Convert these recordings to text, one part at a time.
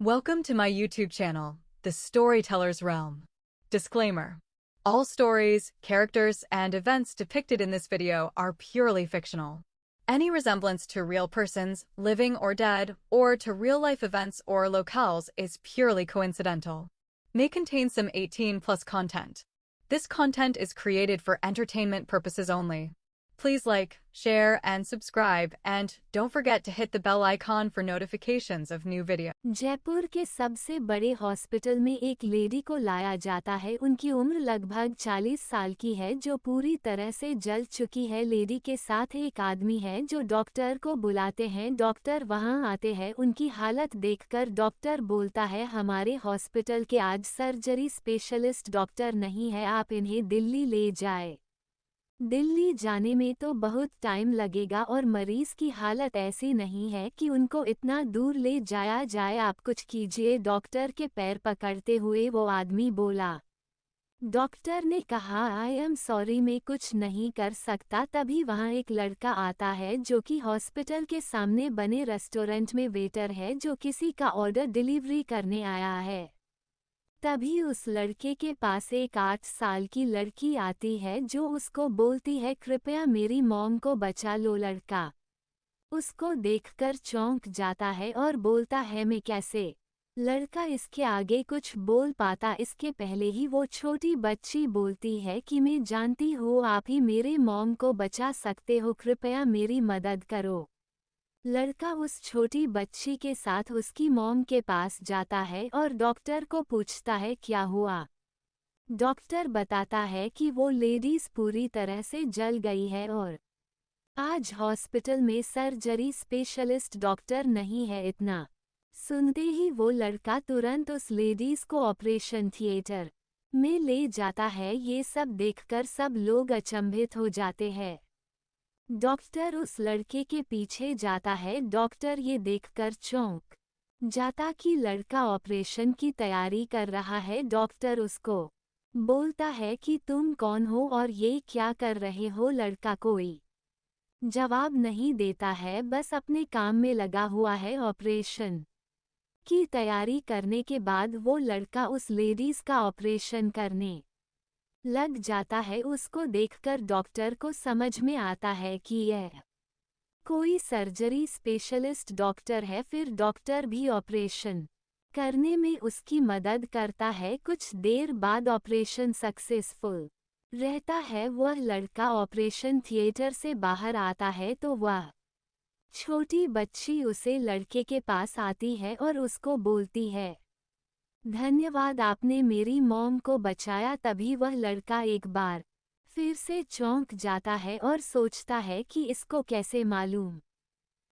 Welcome to my YouTube channel, The Storyteller's Realm. Disclaimer. All stories, characters, and events depicted in this video are purely fictional. Any resemblance to real persons, living or dead, or to real-life events or locales is purely coincidental. May contain some 18+ content. This content is created for entertainment purposes only. Please like, share, and subscribe, and don't forget to hit the bell icon for notifications of new videos. Jaipur के सबसे बड़े hospital में एक lady को लाया जाता है। उनकी उम्र लगभग 40 साल की है, जो पूरी तरह से जल चुकी है। लेडी के साथ एक आदमी है जो डॉक्टर को बुलाते हैं। डॉक्टर वहां आते हैं। उनकी हालत देखकर डॉक्टर बोलता है, हमारे हॉस्पिटल के आज सर्जरी स्पेशलिस्ट डॉक्टर नहीं है, आप इन्हें दिल्ली ले जाए। दिल्ली जाने में तो बहुत टाइम लगेगा और मरीज की हालत ऐसी नहीं है कि उनको इतना दूर ले जाया जाए, आप कुछ कीजिए। डॉक्टर के पैर पकड़ते हुए वो आदमी बोला। डॉक्टर ने कहा, आई एम सॉरी, मैं कुछ नहीं कर सकता। तभी वहाँ एक लड़का आता है जो कि हॉस्पिटल के सामने बने रेस्टोरेंट में वेटर है, जो किसी का ऑर्डर डिलीवरी करने आया है। तभी उस लड़के के पास एक 8 साल की लड़की आती है जो उसको बोलती है, कृपया मेरी मॉम को बचा लो। लड़का उसको देखकर चौंक जाता है और बोलता है, मैं कैसे? लड़का इसके आगे कुछ बोल पाता इसके पहले ही वो छोटी बच्ची बोलती है कि मैं जानती हूँ आप ही मेरे मॉम को बचा सकते हो, कृपया मेरी मदद करो। लड़का उस छोटी बच्ची के साथ उसकी मॉम के पास जाता है और डॉक्टर को पूछता है, क्या हुआ? डॉक्टर बताता है कि वो लेडीज पूरी तरह से जल गई है और आज हॉस्पिटल में सर्जरी स्पेशलिस्ट डॉक्टर नहीं है। इतना सुनते ही वो लड़का तुरंत उस लेडीज को ऑपरेशन थिएटर में ले जाता है। ये सब देखकर सब लोग अचंभित हो जाते हैं। डॉक्टर उस लड़के के पीछे जाता है। डॉक्टर ये देखकर चौंक जाता कि लड़का ऑपरेशन की तैयारी कर रहा है। डॉक्टर उसको बोलता है कि तुम कौन हो और ये क्या कर रहे हो? लड़का कोई जवाब नहीं देता है, बस अपने काम में लगा हुआ है। ऑपरेशन की तैयारी करने के बाद वो लड़का उस लेडीज का ऑपरेशन करने लग जाता है। उसको देखकर डॉक्टर को समझ में आता है कि यह कोई सर्जरी स्पेशलिस्ट डॉक्टर है। फिर डॉक्टर भी ऑपरेशन करने में उसकी मदद करता है। कुछ देर बाद ऑपरेशन सक्सेसफुल रहता है। वह लड़का ऑपरेशन थिएटर से बाहर आता है तो वह छोटी बच्ची उसे लड़के के पास आती है और उसको बोलती है, धन्यवाद, आपने मेरी मॉम को बचाया। तभी वह लड़का एक बार फिर से चौंक जाता है और सोचता है कि इसको कैसे मालूम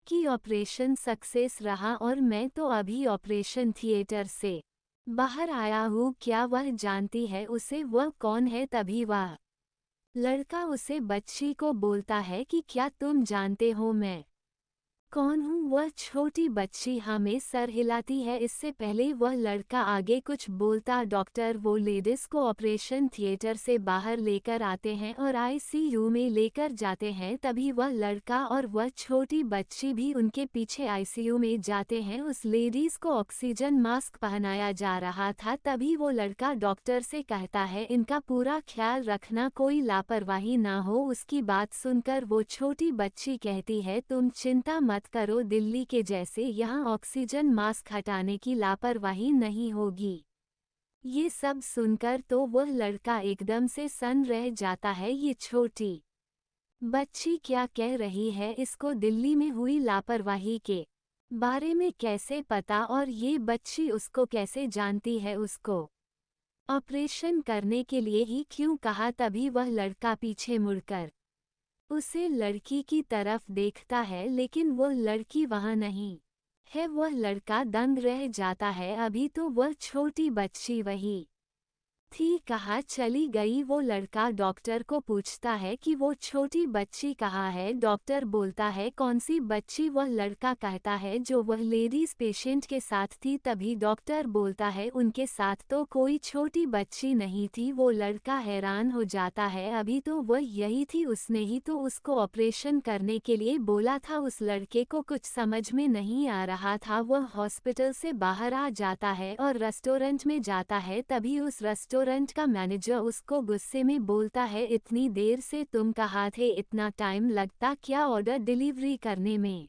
कि ऑपरेशन सक्सेस रहा और मैं तो अभी ऑपरेशन थिएटर से बाहर आया हूँ। क्या वह जानती है उसे वह कौन है? तभी वह लड़का उसे बच्ची को बोलता है कि क्या तुम जानते हो मैं कौन हूँ? वह छोटी बच्ची हमें सर हिलाती है। इससे पहले वह लड़का आगे कुछ बोलता, डॉक्टर वो लेडीज को ऑपरेशन थिएटर से बाहर लेकर आते हैं और आईसीयू में लेकर जाते हैं। तभी वह लड़का और वह छोटी बच्ची भी उनके पीछे आईसीयू में जाते हैं। उस लेडीज को ऑक्सीजन मास्क पहनाया जा रहा था। तभी वो लड़का डॉक्टर से कहता है, इनका पूरा ख्याल रखना, कोई लापरवाही ना हो। उसकी बात सुनकर वो छोटी बच्ची कहती है, तुम चिंता मत करो, दिल्ली के जैसे यहाँ ऑक्सीजन मास्क हटाने की लापरवाही नहीं होगी। ये सब सुनकर तो वह लड़का एकदम से सन्न रह जाता है। ये छोटी बच्ची क्या कह रही है? इसको दिल्ली में हुई लापरवाही के बारे में कैसे पता? और ये बच्ची उसको कैसे जानती है? उसको ऑपरेशन करने के लिए ही क्यों कहा? तभी वह लड़का पीछे मुड़कर उसे लड़की की तरफ देखता है, लेकिन वह लड़की वहां नहीं है। वह लड़का दंग रह जाता है। अभी तो वह छोटी बच्ची वही थी कहाँ चली गई। वो लड़का डॉक्टर को पूछता है कि वो छोटी बच्ची कहाँ है। डॉक्टर बोलता है कौन सी बच्ची। वह लड़का कहता है जो वह लेडीज पेशेंट के साथ थी। तभी डॉक्टर बोलता है उनके साथ तो कोई छोटी बच्ची नहीं थी। वो लड़का हैरान हो जाता है अभी तो वह यही थी, उसने ही तो उसको ऑपरेशन करने के लिए बोला था। उस लड़के को कुछ समझ में नहीं आ रहा था। वह हॉस्पिटल से बाहर आ जाता है और रेस्टोरेंट में जाता है। तभी उस रेस्टोरेंट का मैनेजर उसको गुस्से में बोलता है इतनी देर से तुम कहाँ थे, इतना टाइम लगता क्या ऑर्डर डिलीवरी करने में।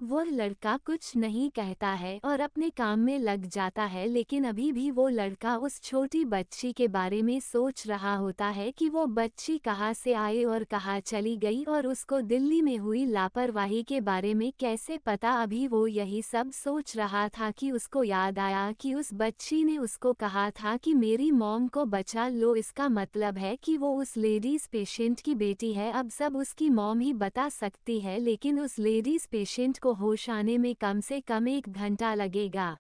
वो लड़का कुछ नहीं कहता है और अपने काम में लग जाता है, लेकिन अभी भी वो लड़का उस छोटी बच्ची के बारे में सोच रहा होता है कि वो बच्ची कहाँ से आई और कहाँ चली गई और उसको दिल्ली में हुई लापरवाही के बारे में कैसे पता। अभी वो यही सब सोच रहा था कि उसको याद आया कि उस बच्ची ने उसको कहा था कि मेरी मॉम को बचा लो। इसका मतलब है कि वो उस लेडीज पेशेंट की बेटी है। अब सब उसकी मॉम ही बता सकती है, लेकिन उस लेडीज पेशेंट को होश आने में कम से कम 1 घंटा लगेगा।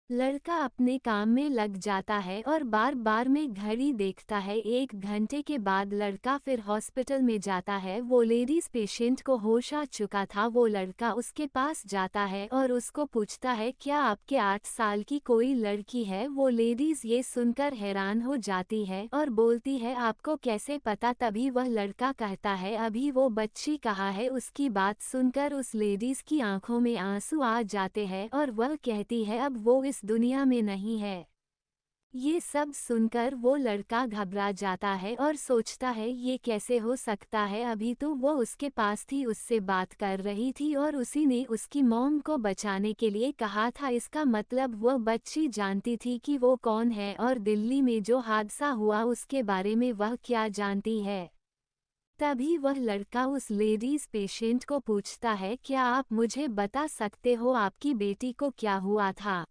लड़का अपने काम में लग जाता है और बार बार में घड़ी देखता है। 1 घंटे के बाद लड़का फिर हॉस्पिटल में जाता है। वो लेडीज पेशेंट को होश आ चुका था। वो लड़का उसके पास जाता है और उसको पूछता है क्या आपके 8 साल की कोई लड़की है। वो लेडीज ये सुनकर हैरान हो जाती है और बोलती है आपको कैसे पता। तभी वह लड़का कहता है अभी वो बच्ची कहाँ है। उसकी बात सुनकर उस लेडीज की आंखों में आंसू आ जाते हैं और वह कहती है अब वो इस दुनिया में नहीं है। ये सब सुनकर वो लड़का घबरा जाता है और सोचता है ये कैसे हो सकता है, अभी तो वो उसके पास थी, उससे बात कर रही थी और उसी ने उसकी मॉम को बचाने के लिए कहा था। इसका मतलब वो बच्ची जानती थी कि वो कौन है और दिल्ली में जो हादसा हुआ उसके बारे में वह क्या जानती है। तभी वह लड़का उस लेडीज पेशेंट को पूछता है क्या आप मुझे बता सकते हो आपकी बेटी को क्या हुआ था।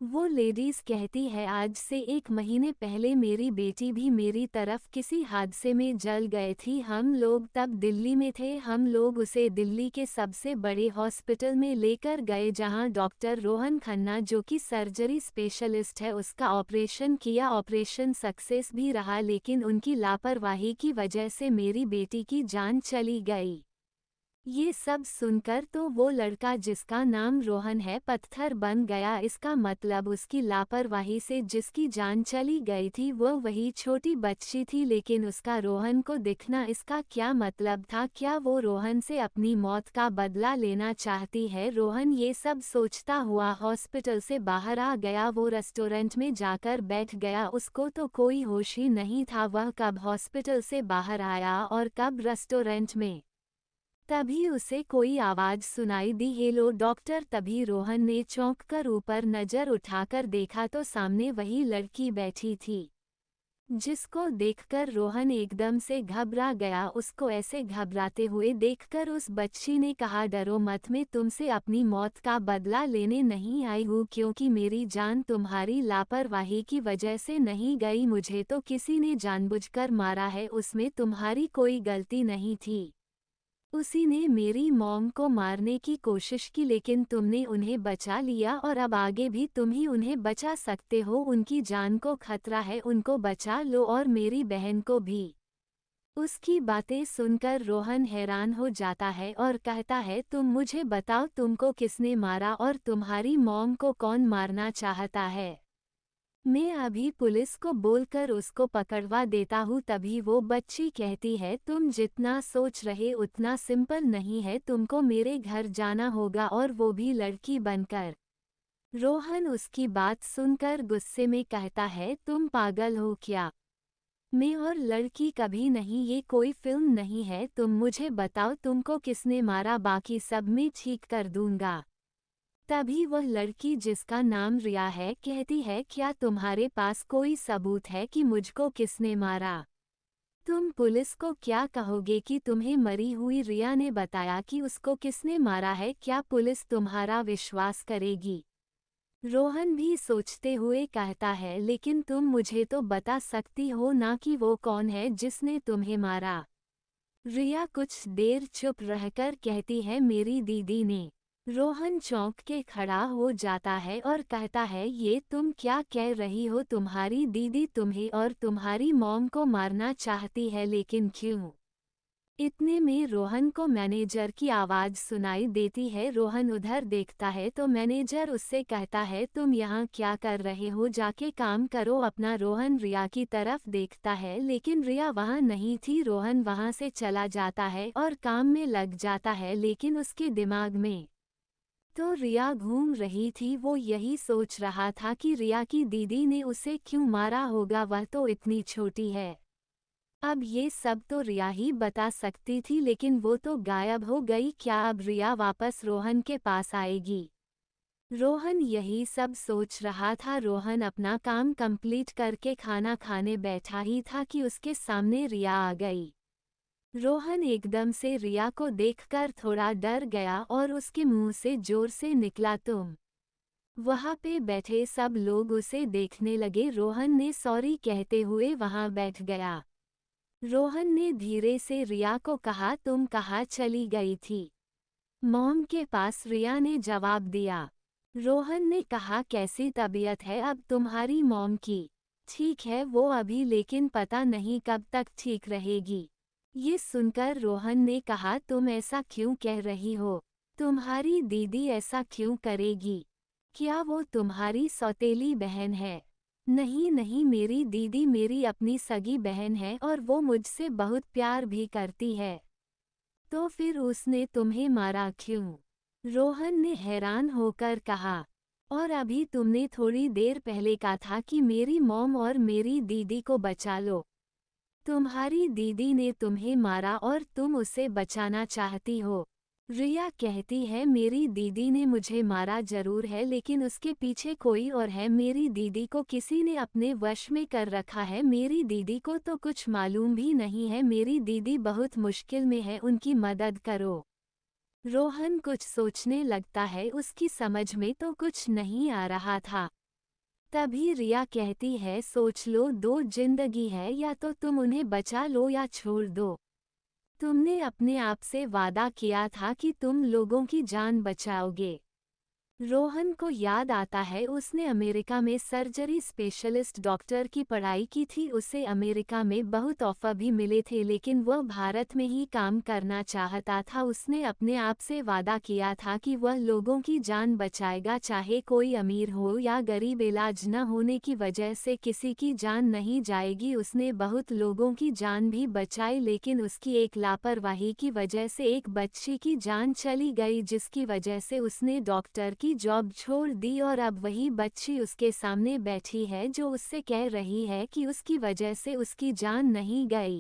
वो लेडीज कहती है आज से 1 महीने पहले मेरी बेटी भी मेरी तरफ किसी हादसे में जल गए थी। हम लोग तब दिल्ली में थे। हम लोग उसे दिल्ली के सबसे बड़े हॉस्पिटल में लेकर गए जहां डॉक्टर रोहन खन्ना जो कि सर्जरी स्पेशलिस्ट है उसका ऑपरेशन किया। ऑपरेशन सक्सेस भी रहा, लेकिन उनकी लापरवाही की वजह से मेरी बेटी की जान चली गई। ये सब सुनकर तो वो लड़का जिसका नाम रोहन है पत्थर बन गया। इसका मतलब उसकी लापरवाही से जिसकी जान चली गई थी वो वही छोटी बच्ची थी। लेकिन उसका रोहन को दिखना, इसका क्या मतलब था। क्या वो रोहन से अपनी मौत का बदला लेना चाहती है। रोहन ये सब सोचता हुआ हॉस्पिटल से बाहर आ गया। वो रेस्टोरेंट में जाकर बैठ गया। उसको तो कोई होश ही नहीं था वह कब हॉस्पिटल से बाहर आया और कब रेस्टोरेंट में। तभी उसे कोई आवाज सुनाई दी, हेलो डॉक्टर। तभी रोहन ने चौंक कर ऊपर नजर उठाकर देखा तो सामने वही लड़की बैठी थी, जिसको देखकर रोहन एकदम से घबरा गया। उसको ऐसे घबराते हुए देखकर उस बच्ची ने कहा डरो मत, मैं तुमसे अपनी मौत का बदला लेने नहीं आई हूँ, क्योंकि मेरी जान तुम्हारी लापरवाही की वजह से नहीं गई। मुझे तो किसी ने जानबूझकर मारा है, उसमें तुम्हारी कोई गलती नहीं थी। उसी ने मेरी मॉम को मारने की कोशिश की, लेकिन तुमने उन्हें बचा लिया और अब आगे भी तुम ही उन्हें बचा सकते हो। उनकी जान को खतरा है, उनको बचा लो और मेरी बहन को भी। उसकी बातें सुनकर रोहन हैरान हो जाता है और कहता है तुम मुझे बताओ तुमको किसने मारा और तुम्हारी मॉम को कौन मारना चाहता है। मैं अभी पुलिस को बोलकर उसको पकड़वा देता हूँ। तभी वो बच्ची कहती है तुम जितना सोच रहे उतना सिंपल नहीं है, तुमको मेरे घर जाना होगा और वो भी लड़की बनकर। रोहन उसकी बात सुनकर गुस्से में कहता है तुम पागल हो क्या, मैं और लड़की कभी नहीं, ये कोई फिल्म नहीं है। तुम मुझे बताओ तुमको किसने मारा, बाकी सब मैं ठीक कर दूंगा। तभी वह लड़की जिसका नाम रिया है कहती है क्या तुम्हारे पास कोई सबूत है कि मुझको किसने मारा। तुम पुलिस को क्या कहोगे कि तुम्हें मरी हुई रिया ने बताया कि उसको किसने मारा है, क्या पुलिस तुम्हारा विश्वास करेगी। रोहन भी सोचते हुए कहता है लेकिन तुम मुझे तो बता सकती हो ना कि वो कौन है जिसने तुम्हें मारा। रिया कुछ देर चुप रहकर कहती है मेरी दीदी ने। रोहन चौंक के खड़ा हो जाता है और कहता है, ये तुम क्या कह रही हो? तुम्हारी दीदी तुम्हें और तुम्हारी मॉम को मारना चाहती है, लेकिन क्यों? इतने में रोहन को मैनेजर की आवाज़ सुनाई देती है। रोहन उधर देखता है तो मैनेजर उससे कहता है, तुम यहाँ क्या कर रहे हो? जाके काम करो अपना। रोहन रिया की तरफ देखता है लेकिन रिया वहाँ नहीं थी। रोहन वहाँ से चला जाता है और काम में लग जाता है, लेकिन उसके दिमाग में तो रिया घूम रही थी। वो यही सोच रहा था कि रिया की दीदी ने उसे क्यों मारा होगा, वह तो इतनी छोटी है। अब ये सब तो रिया ही बता सकती थी, लेकिन वो तो गायब हो गई। क्या अब रिया वापस रोहन के पास आएगी? रोहन यही सब सोच रहा था। रोहन अपना काम कंप्लीट करके खाना खाने बैठा ही था कि उसके सामने रिया आ गई। रोहन एकदम से रिया को देखकर थोड़ा डर गया और उसके मुंह से जोर से निकला, तुम। वहाँ पे बैठे सब लोग उसे देखने लगे। रोहन ने सॉरी कहते हुए वहाँ बैठ गया। रोहन ने धीरे से रिया को कहा, तुम कहाँ चली गई थी? मॉम के पास, रिया ने जवाब दिया। रोहन ने कहा, कैसी तबीयत है अब तुम्हारी मॉम की? ठीक है वो अभी, लेकिन पता नहीं कब तक ठीक रहेगी। ये सुनकर रोहन ने कहा, तुम ऐसा क्यों कह रही हो? तुम्हारी दीदी ऐसा क्यों करेगी? क्या वो तुम्हारी सौतेली बहन है? नहीं नहीं, मेरी दीदी मेरी अपनी सगी बहन है और वो मुझसे बहुत प्यार भी करती है। तो फिर उसने तुम्हें मारा क्यों? रोहन ने हैरान होकर कहा। और अभी तुमने थोड़ी देर पहले कहा था कि मेरी मॉम और मेरी दीदी को बचा लो। तुम्हारी दीदी ने तुम्हें मारा और तुम उसे बचाना चाहती हो। रिया कहती है, मेरी दीदी ने मुझे मारा जरूर है, लेकिन उसके पीछे कोई और है। मेरी दीदी को किसी ने अपने वश में कर रखा है। मेरी दीदी को तो कुछ मालूम भी नहीं है। मेरी दीदी बहुत मुश्किल में है, उनकी मदद करो। रोहन कुछ सोचने लगता है, उसकी समझ में तो कुछ नहीं आ रहा था। तभी रिया कहती है, सोच लो, दो जिंदगी है, या तो तुम उन्हें बचा लो या छोड़ दो। तुमने अपने आप से वादा किया था कि तुम लोगों की जान बचाओगे। रोहन को याद आता है, उसने अमेरिका में सर्जरी स्पेशलिस्ट डॉक्टर की पढ़ाई की थी। उसे अमेरिका में बहुत ऑफर भी मिले थे, लेकिन वह भारत में ही काम करना चाहता था। उसने अपने आप से वादा किया था कि वह लोगों की जान बचाएगा, चाहे कोई अमीर हो या गरीब। इलाज न होने की वजह से किसी की जान नहीं जाएगी। उसने बहुत लोगों की जान भी बचाई, लेकिन उसकी एक लापरवाही की वजह से एक बच्ची की जान चली गई, जिसकी वजह से उसने डॉक्टर की जॉब छोड़ दी। और अब वही बच्ची उसके सामने बैठी है जो उससे कह रही है कि उसकी वजह से उसकी जान नहीं गई।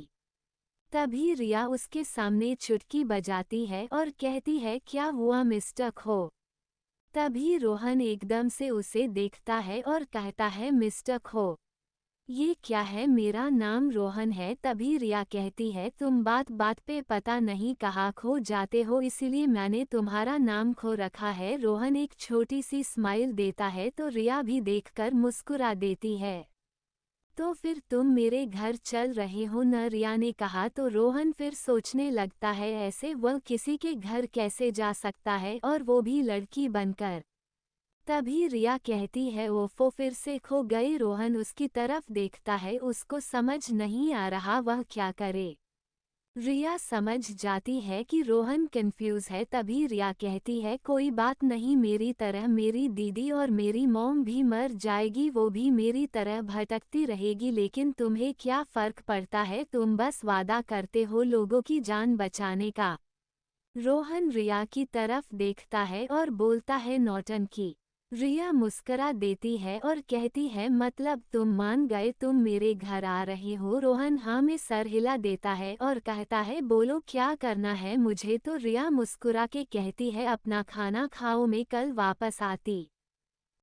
तभी रिया उसके सामने चुटकी बजाती है और कहती है, क्या हुआ मिस्टर खो? तभी रोहन एकदम से उसे देखता है और कहता है, मिस्टर खो, ये क्या है? मेरा नाम रोहन है। तभी रिया कहती है, तुम बात बात पे पता नहीं कहाँ खो जाते हो, इसीलिए मैंने तुम्हारा नाम खो रखा है। रोहन एक छोटी सी स्माइल देता है तो रिया भी देखकर मुस्कुरा देती है। तो फिर तुम मेरे घर चल रहे हो न? रिया ने कहा। तो रोहन फिर सोचने लगता है, ऐसे वह किसी के घर कैसे जा सकता है, और वो भी लड़की बनकर। तभी रिया कहती है, ओफो, फिर से खो गई। रोहन उसकी तरफ देखता है, उसको समझ नहीं आ रहा वह क्या करे। रिया समझ जाती है कि रोहन कंफ्यूज है। तभी रिया कहती है, कोई बात नहीं, मेरी तरह मेरी दीदी और मेरी मॉम भी मर जाएगी, वो भी मेरी तरह भटकती रहेगी, लेकिन तुम्हें क्या फर्क पड़ता है? तुम बस वादा करते हो लोगों की जान बचाने का। रोहन रिया की तरफ देखता है और बोलता है, नौटंकी। रिया मुस्करा देती है और कहती है, मतलब तुम मान गए, तुम मेरे घर आ रहे हो? रोहन हाँ में सर हिला देता है और कहता है, बोलो क्या करना है मुझे? तो रिया मुस्कुरा के कहती है, अपना खाना खाओ, मैं कल वापस आती।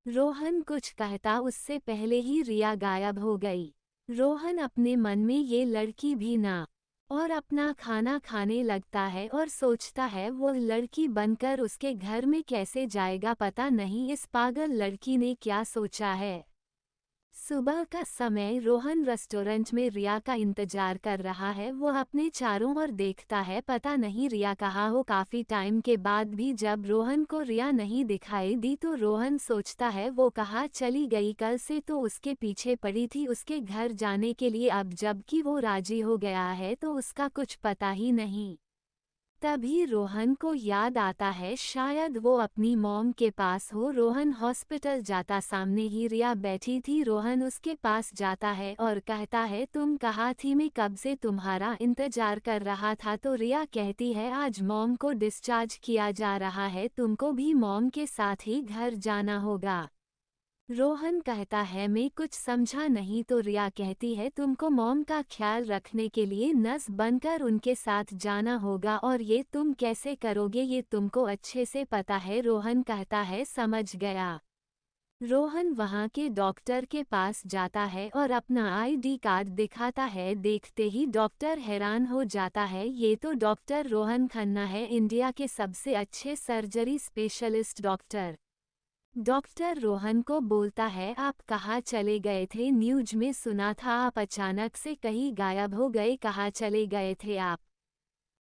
रोहन कुछ कहता उससे पहले ही रिया गायब हो गई। रोहन अपने मन में ये लड़की भी ना और अपना खाना खाने लगता है और सोचता है, वो लड़की बनकर उसके घर में कैसे जाएगा? पता नहीं इस पागल लड़की ने क्या सोचा है। सुबह का समय रोहन रेस्टोरेंट में रिया का इंतजार कर रहा है। वो अपने चारों ओर देखता है, पता नहीं रिया कहाँ हो। काफी टाइम के बाद भी जब रोहन को रिया नहीं दिखाई दी तो रोहन सोचता है वो कहाँ चली गई। कल से तो उसके पीछे पड़ी थी उसके घर जाने के लिए, अब जबकि वो राजी हो गया है तो उसका कुछ पता ही नहीं। तभी रोहन को याद आता है शायद वो अपनी मॉम के पास हो। रोहन हॉस्पिटल जाता, सामने ही रिया बैठी थी। रोहन उसके पास जाता है और कहता है तुम कहाँ थी, मैं कब से तुम्हारा इंतजार कर रहा था। तो रिया कहती है आज मॉम को डिस्चार्ज किया जा रहा है, तुमको भी मॉम के साथ ही घर जाना होगा। रोहन कहता है मैं कुछ समझा नहीं। तो रिया कहती है तुमको मॉम का ख्याल रखने के लिए नर्स बनकर उनके साथ जाना होगा, और ये तुम कैसे करोगे ये तुमको अच्छे से पता है। रोहन कहता है समझ गया। रोहन वहाँ के डॉक्टर के पास जाता है और अपना आईडी कार्ड दिखाता है। देखते ही डॉक्टर हैरान हो जाता है, ये तो डॉक्टर रोहन खन्ना है, इंडिया के सबसे अच्छे surgery specialist doctor. Doctor Rohan को बोलता है आप कहाँ चले गए थे, न्यूज में सुना था आप अचानक से कहीं गायब हो गए, कहाँ चले गए थे आप।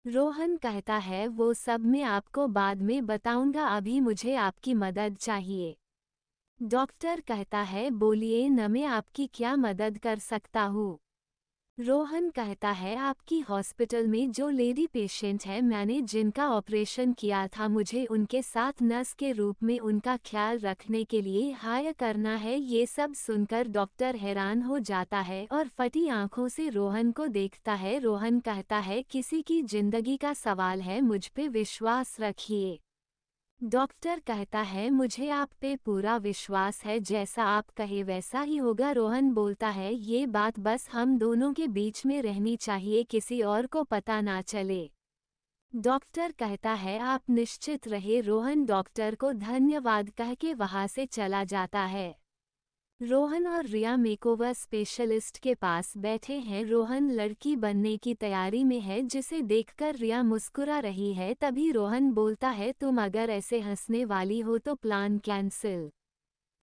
रोहन कहता है वो सब मैं आपको बाद में बताऊंगा, अभी मुझे आपकी मदद चाहिए। डॉक्टर कहता है बोलिए न, मैं आपकी क्या मदद कर सकता हूँ। रोहन कहता है आपकी हॉस्पिटल में जो लेडी पेशेंट है, मैंने जिनका ऑपरेशन किया था, मुझे उनके साथ नर्स के रूप में उनका ख्याल रखने के लिए हायर करना है। ये सब सुनकर डॉक्टर हैरान हो जाता है और फटी आंखों से रोहन को देखता है। रोहन कहता है किसी की जिंदगी का सवाल है, मुझ पे विश्वास रखिए। डॉक्टर कहता है मुझे आप पे पूरा विश्वास है, जैसा आप कहे वैसा ही होगा। रोहन बोलता है ये बात बस हम दोनों के बीच में रहनी चाहिए, किसी और को पता ना चले। डॉक्टर कहता है आप निश्चित रहे। रोहन डॉक्टर को धन्यवाद कह के वहाँ से चला जाता है। रोहन और रिया मेकओवर स्पेशलिस्ट के पास बैठे हैं। रोहन लड़की बनने की तैयारी में है, जिसे देखकर रिया मुस्कुरा रही है। तभी रोहन बोलता है तुम अगर ऐसे हंसने वाली हो तो प्लान कैंसिल।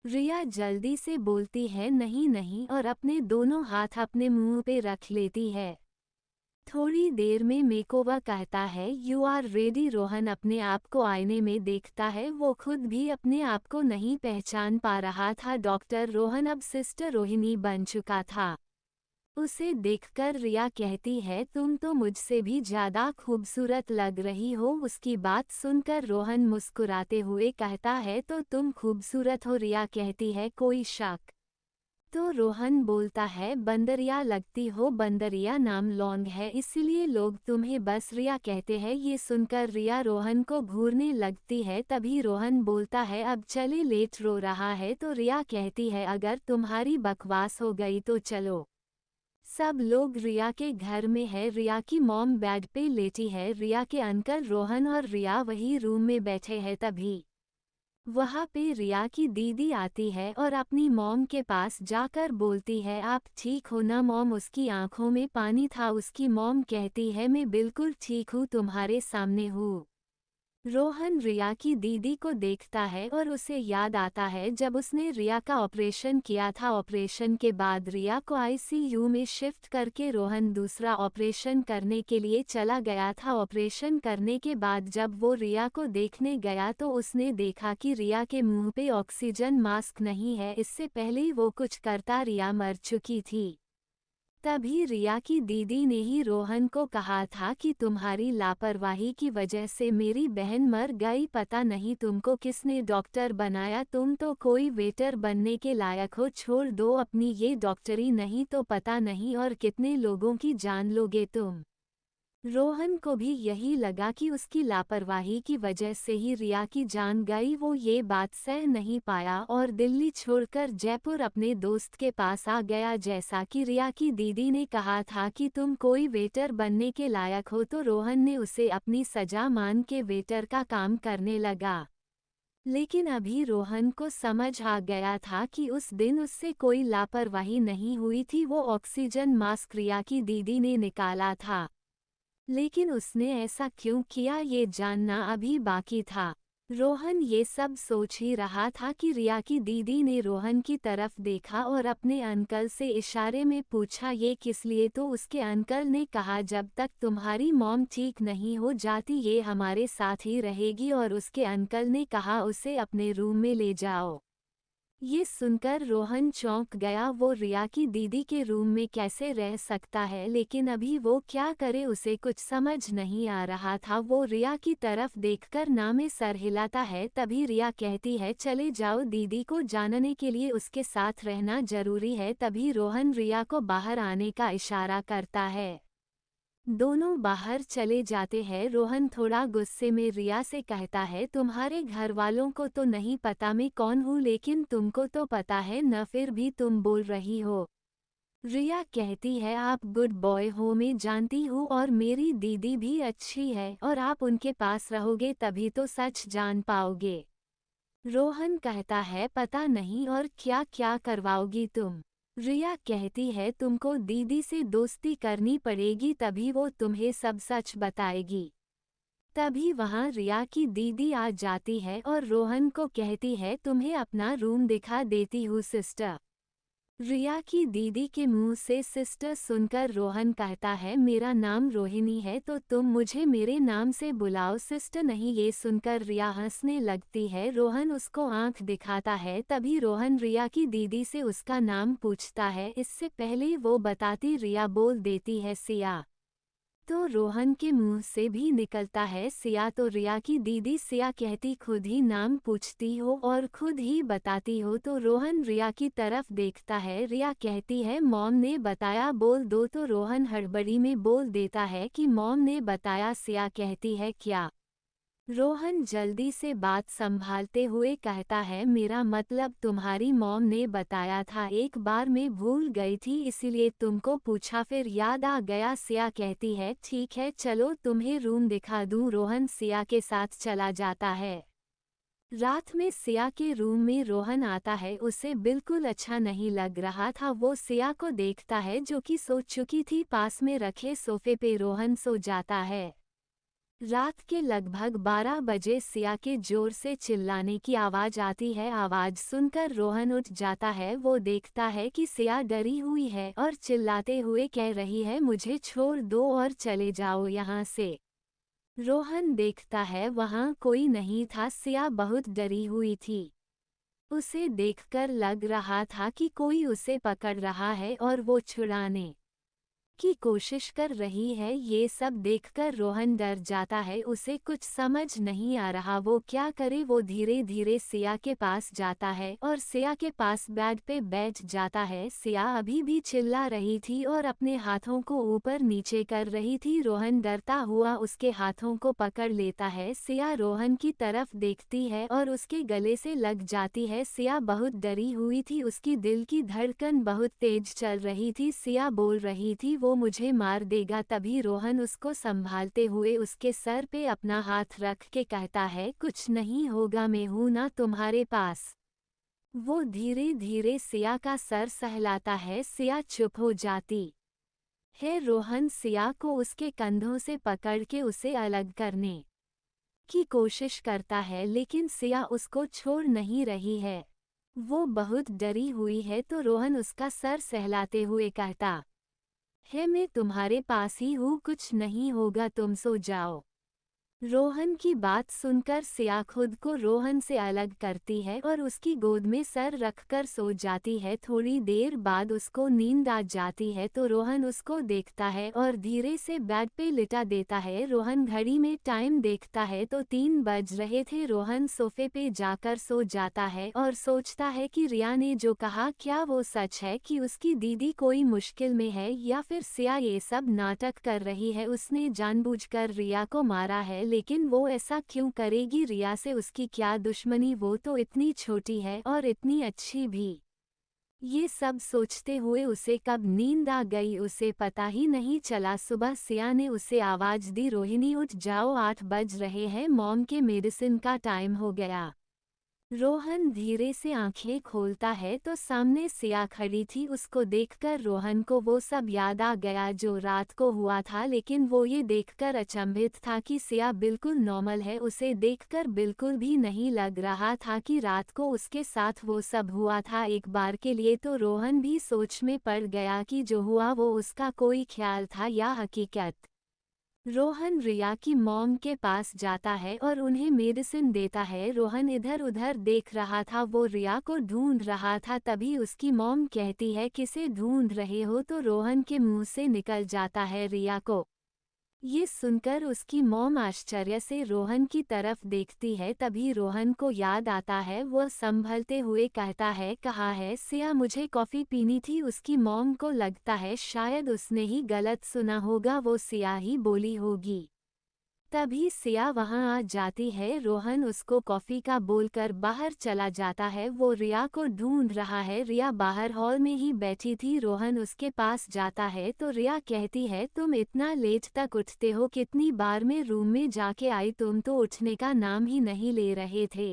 रिया जल्दी से बोलती है नहीं नहीं, और अपने दोनों हाथ अपने मुंह पे रख लेती है। थोड़ी देर में मेकओवर कहता है यू आर रेडी। रोहन अपने आप को आईने में देखता है, वो खुद भी अपने आप को नहीं पहचान पा रहा था। डॉक्टर रोहन अब सिस्टर रोहिणी बन चुका था। उसे देखकर रिया कहती है तुम तो मुझसे भी ज्यादा खूबसूरत लग रही हो। उसकी बात सुनकर रोहन मुस्कुराते हुए कहता है तो तुम खूबसूरत हो। रिया कहती है कोई शक। तो रोहन बोलता है बंदरिया लगती हो, बंदरिया नाम लॉन्ग है इसलिए लोग तुम्हें बस रिया कहते हैं। ये सुनकर रिया रोहन को घूरने लगती है। तभी रोहन बोलता है अब चले, लेट रो रहा है। तो रिया कहती है अगर तुम्हारी बकवास हो गई तो चलो। सब लोग रिया के घर में है। रिया की मॉम बेड पे लेटी है, रिया के अंकल रोहन और रिया वही रूम में बैठे हैं। तभी वहाँ पे रिया की दीदी आती है और अपनी मॉम के पास जाकर बोलती है आप ठीक हो ना मॉम। उसकी आंखों में पानी था। उसकी मॉम कहती है मैं बिल्कुल ठीक हूँ, तुम्हारे सामने हूँ। रोहन रिया की दीदी को देखता है और उसे याद आता है जब उसने रिया का ऑपरेशन किया था। ऑपरेशन के बाद रिया को आईसीयू में शिफ्ट करके रोहन दूसरा ऑपरेशन करने के लिए चला गया था। ऑपरेशन करने के बाद जब वो रिया को देखने गया तो उसने देखा कि रिया के मुंह पे ऑक्सीजन मास्क नहीं है। इससे पहले वो कुछ करता रिया मर चुकी थी। तभी रिया की दीदी ने ही रोहन को कहा था कि तुम्हारी लापरवाही की वजह से मेरी बहन मर गई, पता नहीं तुमको किसने डॉक्टर बनाया, तुम तो कोई वेटर बनने के लायक हो। छोड़ दो अपनी ये डॉक्टरी, नहीं तो पता नहीं और कितने लोगों की जान लोगे तुम। रोहन को भी यही लगा कि उसकी लापरवाही की वजह से ही रिया की जान गई। वो ये बात सह नहीं पाया और दिल्ली छोड़कर जयपुर अपने दोस्त के पास आ गया। जैसा कि रिया की दीदी ने कहा था कि तुम कोई वेटर बनने के लायक हो, तो रोहन ने उसे अपनी सजा मान के वेटर का काम करने लगा। लेकिन अभी रोहन को समझ आ गया था कि उस दिन उससे कोई लापरवाही नहीं हुई थी। वो ऑक्सीजन मास्क रिया की दीदी ने निकाला था, लेकिन उसने ऐसा क्यों किया ये जानना अभी बाकी था। रोहन ये सब सोच ही रहा था कि रिया की दीदी ने रोहन की तरफ देखा और अपने अंकल से इशारे में पूछा ये किस लिए, तो उसके अंकल ने कहा जब तक तुम्हारी मॉम ठीक नहीं हो जाती ये हमारे साथ ही रहेगी, और उसके अंकल ने कहा उसे अपने रूम में ले जाओ। ये सुनकर रोहन चौंक गया, वो रिया की दीदी के रूम में कैसे रह सकता है, लेकिन अभी वो क्या करे उसे कुछ समझ नहीं आ रहा था। वो रिया की तरफ देखकर ना में सर हिलाता है, तभी रिया कहती है चले जाओ, दीदी को जानने के लिए उसके साथ रहना जरूरी है। तभी रोहन रिया को बाहर आने का इशारा करता है। दोनों बाहर चले जाते हैं। रोहन थोड़ा गुस्से में रिया से कहता है तुम्हारे घर वालों को तो नहीं पता मैं कौन हूँ, लेकिन तुमको तो पता है न, फिर भी तुम बोल रही हो। रिया कहती है आप गुड बॉय हो, मैं जानती हूँ, और मेरी दीदी भी अच्छी है, और आप उनके पास रहोगे तभी तो सच जान पाओगे। रोहन कहता है पता नहीं, और क्या क्या करवाओगी तुम। रिया कहती है तुमको दीदी से दोस्ती करनी पड़ेगी, तभी वो तुम्हें सब सच बताएगी। तभी वहां रिया की दीदी आ जाती है और रोहन को कहती है तुम्हें अपना रूम दिखा देती हूँ सिस्टर। रिया की दीदी के मुंह से सिस्टर सुनकर रोहन कहता है मेरा नाम रोहिणी है, तो तुम मुझे मेरे नाम से बुलाओ सिस्टर नहीं। ये सुनकर रिया हंसने लगती है। रोहन उसको आंख दिखाता है, तभी रोहन रिया की दीदी से उसका नाम पूछता है। इससे पहले वो बताती रिया बोल देती है सिया, तो रोहन के मुंह से भी निकलता है सिया। तो रिया की दीदी सिया कहती खुद ही नाम पूछती हो और खुद ही बताती हो, तो रोहन रिया की तरफ देखता है। रिया कहती है मॉम ने बताया बोल दो, तो रोहन हड़बड़ी में बोल देता है कि मॉम ने बताया। सिया कहती है क्या। रोहन जल्दी से बात संभालते हुए कहता है मेरा मतलब तुम्हारी मॉम ने बताया था, एक बार मैं भूल गई थी इसीलिए तुमको पूछा, फिर याद आ गया। सिया कहती है ठीक है चलो तुम्हें रूम दिखा दूं। रोहन सिया के साथ चला जाता है। रात में सिया के रूम में रोहन आता है, उसे बिल्कुल अच्छा नहीं लग रहा था। वो सिया को देखता है जो कि सो चुकी थी, पास में रखे सोफे पे रोहन सो जाता है। रात के लगभग 12 बजे सिया के जोर से चिल्लाने की आवाज आती है। आवाज सुनकर रोहन उठ जाता है। वो देखता है कि सिया डरी हुई है और चिल्लाते हुए कह रही है मुझे छोड़ दो और चले जाओ यहाँ से। रोहन देखता है वहाँ कोई नहीं था, सिया बहुत डरी हुई थी। उसे देखकर लग रहा था कि कोई उसे पकड़ रहा है और वो छुड़ाने की कोशिश कर रही है। ये सब देखकर रोहन डर जाता है, उसे कुछ समझ नहीं आ रहा वो क्या करे। वो धीरे धीरे सिया के पास जाता है और सिया के पास बेड पे बैठ जाता है। सिया अभी भी चिल्ला रही थी और अपने हाथों को ऊपर नीचे कर रही थी। रोहन डरता हुआ उसके हाथों को पकड़ लेता है। सिया रोहन की तरफ देखती है और उसके गले से लग जाती है। सिया बहुत डरी हुई थी, उसकी दिल की धड़कन बहुत तेज चल रही थी। सिया बोल रही थी वो मुझे मार देगा। तभी रोहन उसको संभालते हुए उसके सर पे अपना हाथ रख के कहता है कुछ नहीं होगा, मैं हूं ना तुम्हारे पास। वो धीरे धीरे सिया का सर सहलाता है। सिया चुप हो जाती है। रोहन सिया को उसके कंधों से पकड़ के उसे अलग करने की कोशिश करता है, लेकिन सिया उसको छोड़ नहीं रही है। वो बहुत डरी हुई है, तो रोहन उसका सर सहलाते हुए कहता है मैं तुम्हारे पास ही हूँ, कुछ नहीं होगा, तुम सो जाओ। रोहन की बात सुनकर सिया खुद को रोहन से अलग करती है और उसकी गोद में सर रखकर सो जाती है। थोड़ी देर बाद उसको नींद आ जाती है, तो रोहन उसको देखता है और धीरे से बेड पे लिटा देता है। रोहन घड़ी में टाइम देखता है तो 3 बज रहे थे। रोहन सोफे पे जाकर सो जाता है और सोचता है कि रिया ने जो कहा क्या वो सच है कि उसकी दीदी कोई मुश्किल में है, या फिर सिया ये सब नाटक कर रही है, उसने जानबूझकर रिया को मारा है। लेकिन वो ऐसा क्यों करेगी, रिया से उसकी क्या दुश्मनी, वो तो इतनी छोटी है और इतनी अच्छी भी। ये सब सोचते हुए उसे कब नींद आ गई उसे पता ही नहीं चला। सुबह सिया ने उसे आवाज दी रोहिणी उठ जाओ, 8 बज रहे हैं, मॉम के मेडिसिन का टाइम हो गया। रोहन धीरे से आंखें खोलता है तो सामने सिया खड़ी थी। उसको देखकर रोहन को वो सब याद आ गया जो रात को हुआ था, लेकिन वो ये देखकर अचंभित था कि सिया बिल्कुल नॉर्मल है। उसे देखकर बिल्कुल भी नहीं लग रहा था कि रात को उसके साथ वो सब हुआ था। एक बार के लिए तो रोहन भी सोच में पड़ गया कि जो हुआ वो उसका कोई ख्याल था या हकीकत। रोहन रिया की मॉम के पास जाता है और उन्हें मेडिसिन देता है। रोहन इधर उधर देख रहा था, वो रिया को ढूंढ रहा था। तभी उसकी मॉम कहती है किसे ढूंढ रहे हो, तो रोहन के मुंह से निकल जाता है रिया को। ये सुनकर उसकी मॉम आश्चर्य से रोहन की तरफ देखती है। तभी रोहन को याद आता है, वह संभलते हुए कहता है कहा है सिया मुझे कॉफ़ी पीनी थी। उसकी मॉम को लगता है शायद उसने ही गलत सुना होगा, वो सिया ही बोली होगी। तभी सिया वहां आ जाती है। रोहन उसको कॉफी का बोलकर बाहर चला जाता है। वो रिया को ढूंढ रहा है। रिया बाहर हॉल में ही बैठी थी। रोहन उसके पास जाता है तो रिया कहती है तुम इतना लेट तक उठते हो, कितनी बार मैं रूम में जाके आई, तुम तो उठने का नाम ही नहीं ले रहे थे।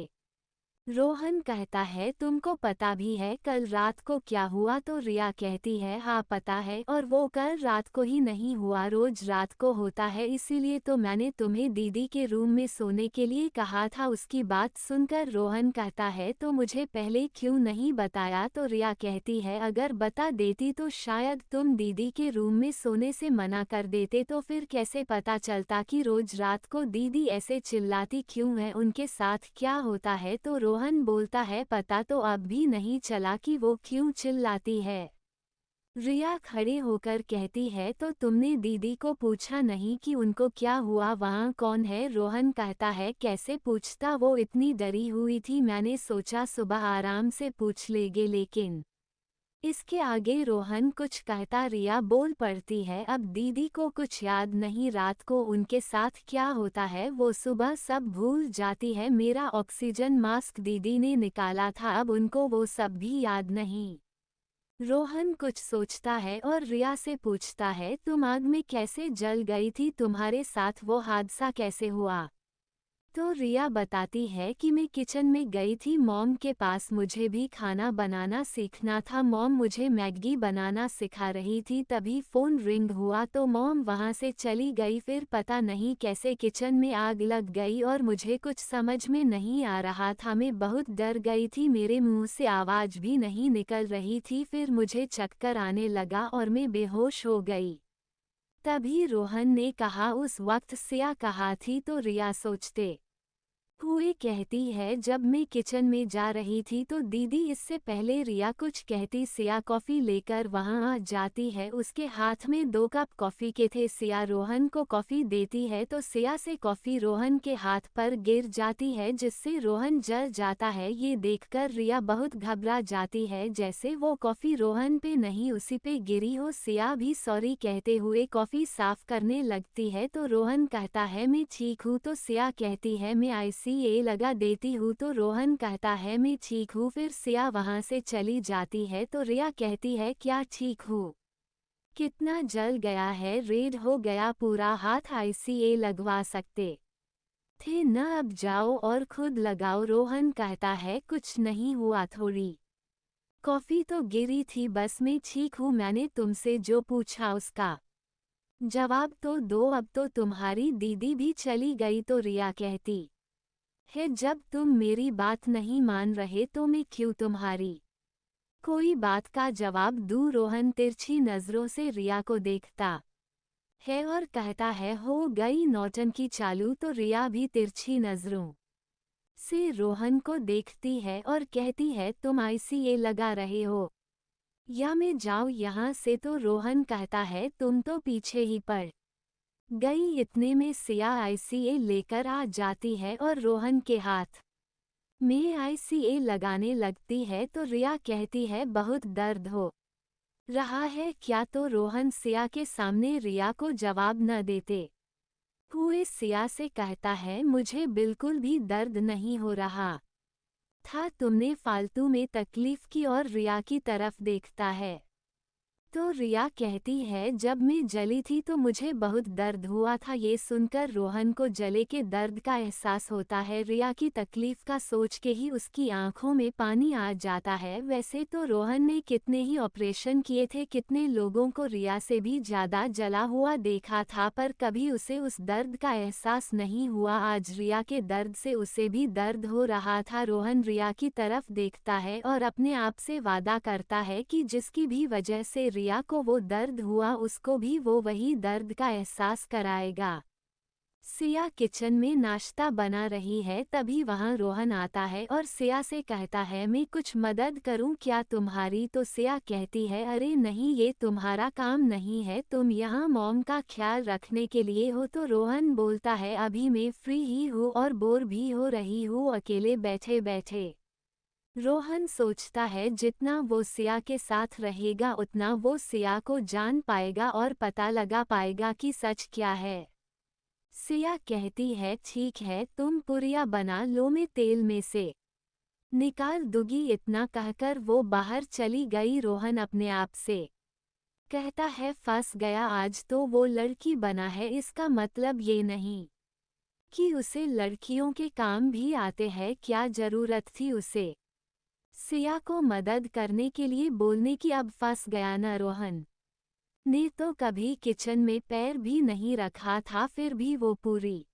रोहन कहता है तुमको पता भी है कल रात को क्या हुआ, तो रिया कहती है हाँ पता है, और वो कल रात को ही नहीं हुआ, रोज रात को होता है, इसीलिए तो मैंने तुम्हें दीदी के रूम में सोने के लिए कहा था। उसकी बात सुनकर रोहन कहता है तो मुझे पहले क्यों नहीं बताया, तो रिया कहती है अगर बता देती तो शायद तुम दीदी के रूम में सोने से मना कर देते, तो फिर कैसे पता चलता कि रोज रात को दीदी ऐसे चिल्लाती क्यों है, उनके साथ क्या होता है। तो रोहन बोलता है पता तो अब भी नहीं चला कि वो क्यों चिल्लाती है। रिया खड़े होकर कहती है तो तुमने दीदी को पूछा नहीं कि उनको क्या हुआ, वहाँ कौन है। रोहन कहता है कैसे पूछता, वो इतनी डरी हुई थी, मैंने सोचा सुबह आराम से पूछ लेंगे, लेकिन इसके आगे रोहन कुछ कहता रिया बोल पड़ती है अब दीदी को कुछ याद नहीं, रात को उनके साथ क्या होता है वो सुबह सब भूल जाती है। मेरा ऑक्सीजन मास्क दीदी ने निकाला था, अब उनको वो सब भी याद नहीं। रोहन कुछ सोचता है और रिया से पूछता है तुम आग में कैसे जल गई थी, तुम्हारे साथ वो हादसा कैसे हुआ। तो रिया बताती है कि मैं किचन में गई थी मॉम के पास, मुझे भी खाना बनाना सीखना था, मॉम मुझे मैगी बनाना सिखा रही थी। तभी फ़ोन रिंग हुआ तो मॉम वहाँ से चली गई, फिर पता नहीं कैसे किचन में आग लग गई और मुझे कुछ समझ में नहीं आ रहा था, मैं बहुत डर गई थी, मेरे मुंह से आवाज़ भी नहीं निकल रही थी, फिर मुझे चक्कर आने लगा और मैं बेहोश हो गई। तभी रोहन ने कहा उस वक्त सिया कहा थी, तो रिया सोचते हुए कहती है जब मैं किचन में जा रही थी तो दीदी, इससे पहले रिया कुछ कहती सिया कॉफ़ी लेकर वहां आ जाती है, उसके हाथ में 2 कप कॉफ़ी के थे। सिया रोहन को कॉफ़ी देती है तो सिया से कॉफ़ी रोहन के हाथ पर गिर जाती है जिससे रोहन जल जाता है। ये देखकर रिया बहुत घबरा जाती है, जैसे वो कॉफ़ी रोहन पे नहीं उसी पे गिरी हो। सिया भी सॉरी कहते हुए कॉफ़ी साफ करने लगती है तो रोहन कहता है मैं ठीक हूँ, तो सिया कहती है मैं ये लगा देती हूँ, तो रोहन कहता है मैं ठीक हूँ। फिर सिया वहाँ से चली जाती है तो रिया कहती है क्या ठीक हूँ, कितना जल गया है, रेड हो गया पूरा हाथ, आईसीए लगवा सकते थे न, अब जाओ और खुद लगाओ। रोहन कहता है कुछ नहीं हुआ, थोड़ी कॉफ़ी तो गिरी थी, बस मैं ठीक हूँ, मैंने तुमसे जो पूछा उसका जवाब तो दो, अब तो तुम्हारी दीदी भी चली गई। तो रिया कहती है जब तुम मेरी बात नहीं मान रहे तो मैं क्यों तुम्हारी कोई बात का जवाब दूं। रोहन तिरछी नजरों से रिया को देखता है और कहता है हो गई नौटंकी चालू। तो रिया भी तिरछी नजरों से रोहन को देखती है और कहती है तुम आईसीए लगा रहे हो या मैं जाऊं यहाँ से। तो रोहन कहता है तुम तो पीछे ही पड़ गई। इतने में सिया आईसीए लेकर आ जाती है और रोहन के हाथ में आईसीए लगाने लगती है। तो रिया कहती है बहुत दर्द हो रहा है क्या, तो रोहन सिया के सामने रिया को जवाब न देते हुए सिया से कहता है मुझे बिल्कुल भी दर्द नहीं हो रहा था, तुमने फालतू में तकलीफ की। और रिया की तरफ देखता है तो रिया कहती है, जब मैं जली थी तो मुझे बहुत दर्द हुआ था। ये सुनकर रोहन को जले के दर्द का एहसास होता है। रिया की तकलीफ का सोच के ही उसकी आंखों में पानी आ जाता है। वैसे तो रोहन ने कितने ही ऑपरेशन किए थे, कितने लोगों को रिया से भी ज्यादा जला हुआ देखा था, पर कभी उसे उस दर्द का एहसास नहीं हुआ। आज रिया के दर्द से उसे भी दर्द हो रहा था। रोहन रिया की तरफ देखता है और अपने आप से वादा करता है कि जिसकी भी वजह से रिया को वो दर्द हुआ, उसको भी वो वही दर्द का एहसास कराएगा। सिया किचन में नाश्ता बना रही है, तभी वहां रोहन आता है और सिया से कहता है, मैं कुछ मदद करूं क्या तुम्हारी? तो सिया कहती है, अरे नहीं, ये तुम्हारा काम नहीं है, तुम यहाँ मॉम का ख्याल रखने के लिए हो। तो रोहन बोलता है, अभी मैं फ्री ही हूँ और बोर भी हो रही हूँ अकेले बैठे बैठे। रोहन सोचता है जितना वो सिया के साथ रहेगा उतना वो सिया को जान पाएगा और पता लगा पाएगा कि सच क्या है। सिया कहती है, ठीक है, तुम पुरिया बना लो, मैं तेल में से निकाल दूंगी। इतना कहकर वो बाहर चली गई। रोहन अपने आप से कहता है, फंस गया, आज तो वो लड़की बना है, इसका मतलब ये नहीं कि उसे लड़कियों के काम भी आते हैं। क्या जरूरत थी उसे सिया को मदद करने के लिए बोलने की? अब फंस गया न। रोहन ने तो कभी किचन में पैर भी नहीं रखा था, फिर भी वो पूरी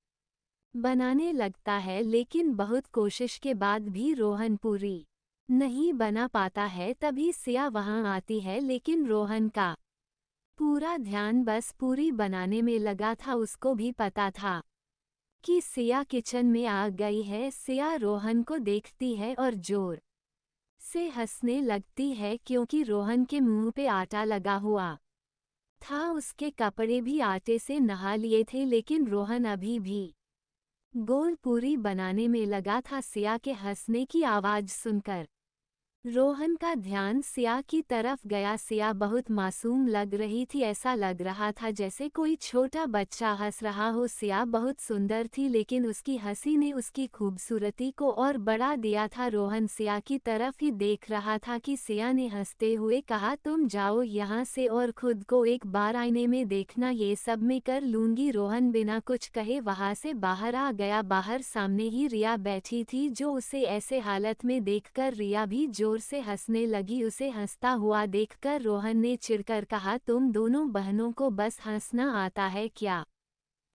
बनाने लगता है, लेकिन बहुत कोशिश के बाद भी रोहन पूरी नहीं बना पाता है। तभी सिया वहां आती है, लेकिन रोहन का पूरा ध्यान बस पूरी बनाने में लगा था। उसको भी पता था कि सिया किचन में आ गई है। सिया रोहन को देखती है और जोर से हंसने लगती है, क्योंकि रोहन के मुंह पे आटा लगा हुआ था। उसके कपड़े भी आटे से नहा लिए थे, लेकिन रोहन अभी भी गोल पूरी बनाने में लगा था। सिया के हंसने की आवाज सुनकर रोहन का ध्यान सिया की तरफ गया। सिया बहुत मासूम लग रही थी, ऐसा लग रहा था जैसे कोई छोटा बच्चा हंस रहा हो। सिया बहुत सुंदर थी, लेकिन उसकी हंसी ने उसकी खूबसूरती को और बढ़ा दिया था। रोहन सिया की तरफ ही देख रहा था कि सिया ने हंसते हुए कहा, तुम जाओ यहाँ से और खुद को एक बार आईने में देखना, ये सब मैं कर लूंगी। रोहन बिना कुछ कहे वहां से बाहर आ गया। बाहर सामने ही रिया बैठी थी, जो उसे ऐसे हालत में देखकर रिया भी जोर से हंसने लगी। उसे हंसता हुआ देखकर रोहन ने चिढ़कर कहा, तुम दोनों बहनों को बस हंसना आता है क्या?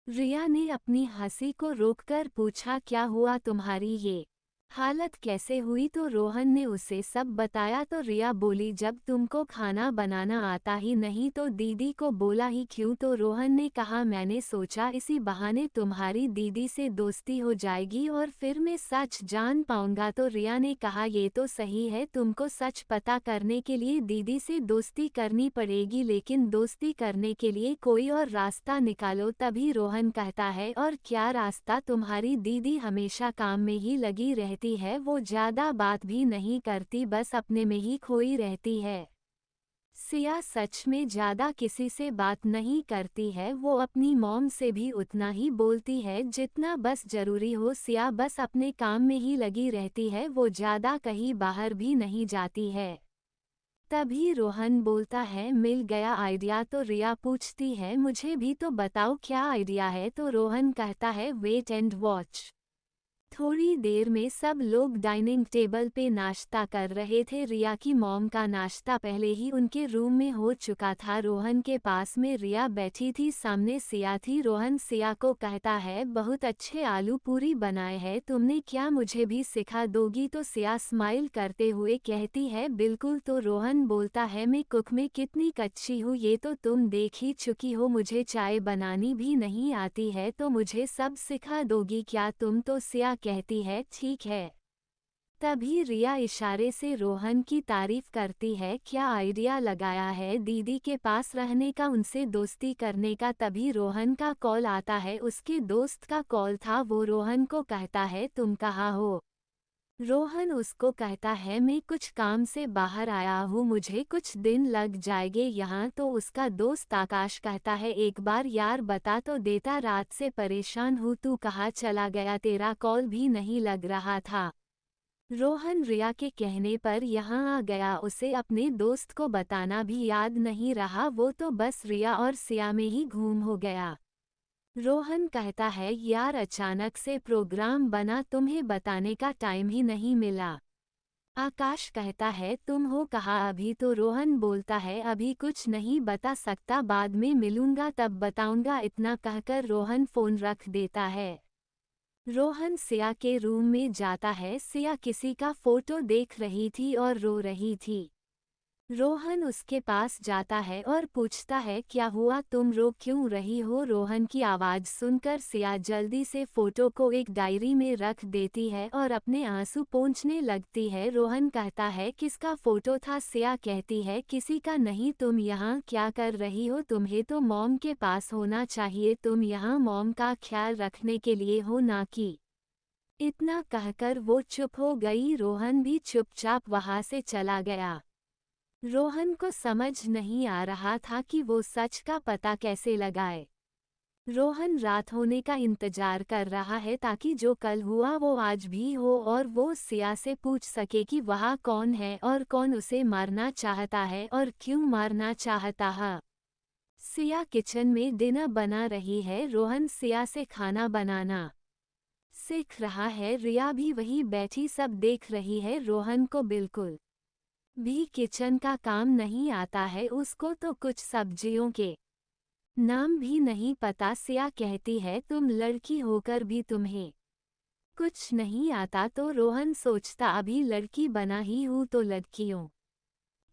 रिया ने अपनी हंसी को रोककर पूछा, क्या हुआ, तुम्हारी ये हालत कैसे हुई? तो रोहन ने उसे सब बताया। तो रिया बोली, जब तुमको खाना बनाना आता ही नहीं तो दीदी को बोला ही क्यों? तो रोहन ने कहा, मैंने सोचा इसी बहाने तुम्हारी दीदी से दोस्ती हो जाएगी और फिर मैं सच जान पाऊंगा। तो रिया ने कहा, ये तो सही है, तुमको सच पता करने के लिए दीदी से दोस्ती करनी पड़ेगी, लेकिन दोस्ती करने के लिए कोई और रास्ता निकालो। तभी रोहन कहता है, और क्या रास्ता? तुम्हारी दीदी हमेशा काम में ही लगी रहती है, वो ज्यादा बात भी नहीं करती, बस अपने में ही खोई रहती है। सिया सच में ज्यादा किसी से बात नहीं करती है, वो अपनी मॉम से भी उतना ही बोलती है जितना बस जरूरी हो। सिया बस अपने काम में ही लगी रहती है, वो ज्यादा कहीं बाहर भी नहीं जाती है। तभी रोहन बोलता है, मिल गया आइडिया। तो रिया पूछती है, मुझे भी तो बताओ क्या आइडिया है? तो रोहन कहता है, वेट एंड वॉच। थोड़ी देर में सब लोग डाइनिंग टेबल पे नाश्ता कर रहे थे। रिया की मॉम का नाश्ता पहले ही उनके रूम में हो चुका था। रोहन के पास में रिया बैठी थी, सामने सिया थी। रोहन सिया को कहता है, बहुत अच्छे आलू पूरी बनाए हैं तुमने, क्या मुझे भी सिखा दोगी? तो सिया स्माइल करते हुए कहती है, बिल्कुल। तो रोहन बोलता है, मैं कुक में कितनी कच्ची हूँ ये तो तुम देख ही चुकी हो, मुझे चाय बनानी भी नहीं आती है, तो मुझे सब सिखा दोगी क्या तुम? तो सिया कहती है, ठीक है। तभी रिया इशारे से रोहन की तारीफ करती है, क्या आइडिया लगाया है दीदी के पास रहने का, उनसे दोस्ती करने का। तभी रोहन का कॉल आता है, उसके दोस्त का कॉल था। वो रोहन को कहता है, तुम कहाँ हो? रोहन उसको कहता है, मैं कुछ काम से बाहर आया हूँ, मुझे कुछ दिन लग जाएंगे यहाँ। तो उसका दोस्त आकाश कहता है, एक बार यार बता तो देता, रात से परेशान हूँ, तू कहाँ चला गया, तेरा कॉल भी नहीं लग रहा था। रोहन रिया के कहने पर यहाँ आ गया। उसे अपने दोस्त को बताना भी याद नहीं रहा, वो तो बस रिया और सिया में ही गुम हो गया। रोहन कहता है यार अचानक से प्रोग्राम बना, तुम्हें बताने का टाइम ही नहीं मिला। आकाश कहता है तुम हो कहाँ अभी? तो रोहन बोलता है अभी कुछ नहीं बता सकता, बाद में मिलूंगा तब बताऊंगा। इतना कहकर रोहन फोन रख देता है। रोहन सिया के रूम में जाता है। सिया किसी का फोटो देख रही थी और रो रही थी। रोहन उसके पास जाता है और पूछता है क्या हुआ, तुम रो क्यों रही हो? रोहन की आवाज़ सुनकर सिया जल्दी से फोटो को एक डायरी में रख देती है और अपने आंसू पोंछने लगती है। रोहन कहता है किसका फोटो था? सिया कहती है किसी का नहीं। तुम यहाँ क्या कर रही हो? तुम्हें तो मॉम के पास होना चाहिए, तुम यहाँ मॉम का ख्याल रखने के लिए हो ना कि। इतना कहकर वो चुप हो गई। रोहन भी चुपचाप वहाँ से चला गया। रोहन को समझ नहीं आ रहा था कि वो सच का पता कैसे लगाए। रोहन रात होने का इंतजार कर रहा है ताकि जो कल हुआ वो आज भी हो और वो सिया से पूछ सके कि वह कौन है और कौन उसे मारना चाहता है और क्यों मारना चाहता है। सिया किचन में डिनर बना रही है। रोहन सिया से खाना बनाना सीख रहा है। रिया भी वहीं बैठी सब देख रही है। रोहन को बिल्कुल भी किचन का काम नहीं आता है, उसको तो कुछ सब्जियों के नाम भी नहीं पता। सिया कहती है तुम लड़की होकर भी तुम्हें कुछ नहीं आता? तो रोहन सोचता अभी लड़की बना ही हूँ तो लड़कियों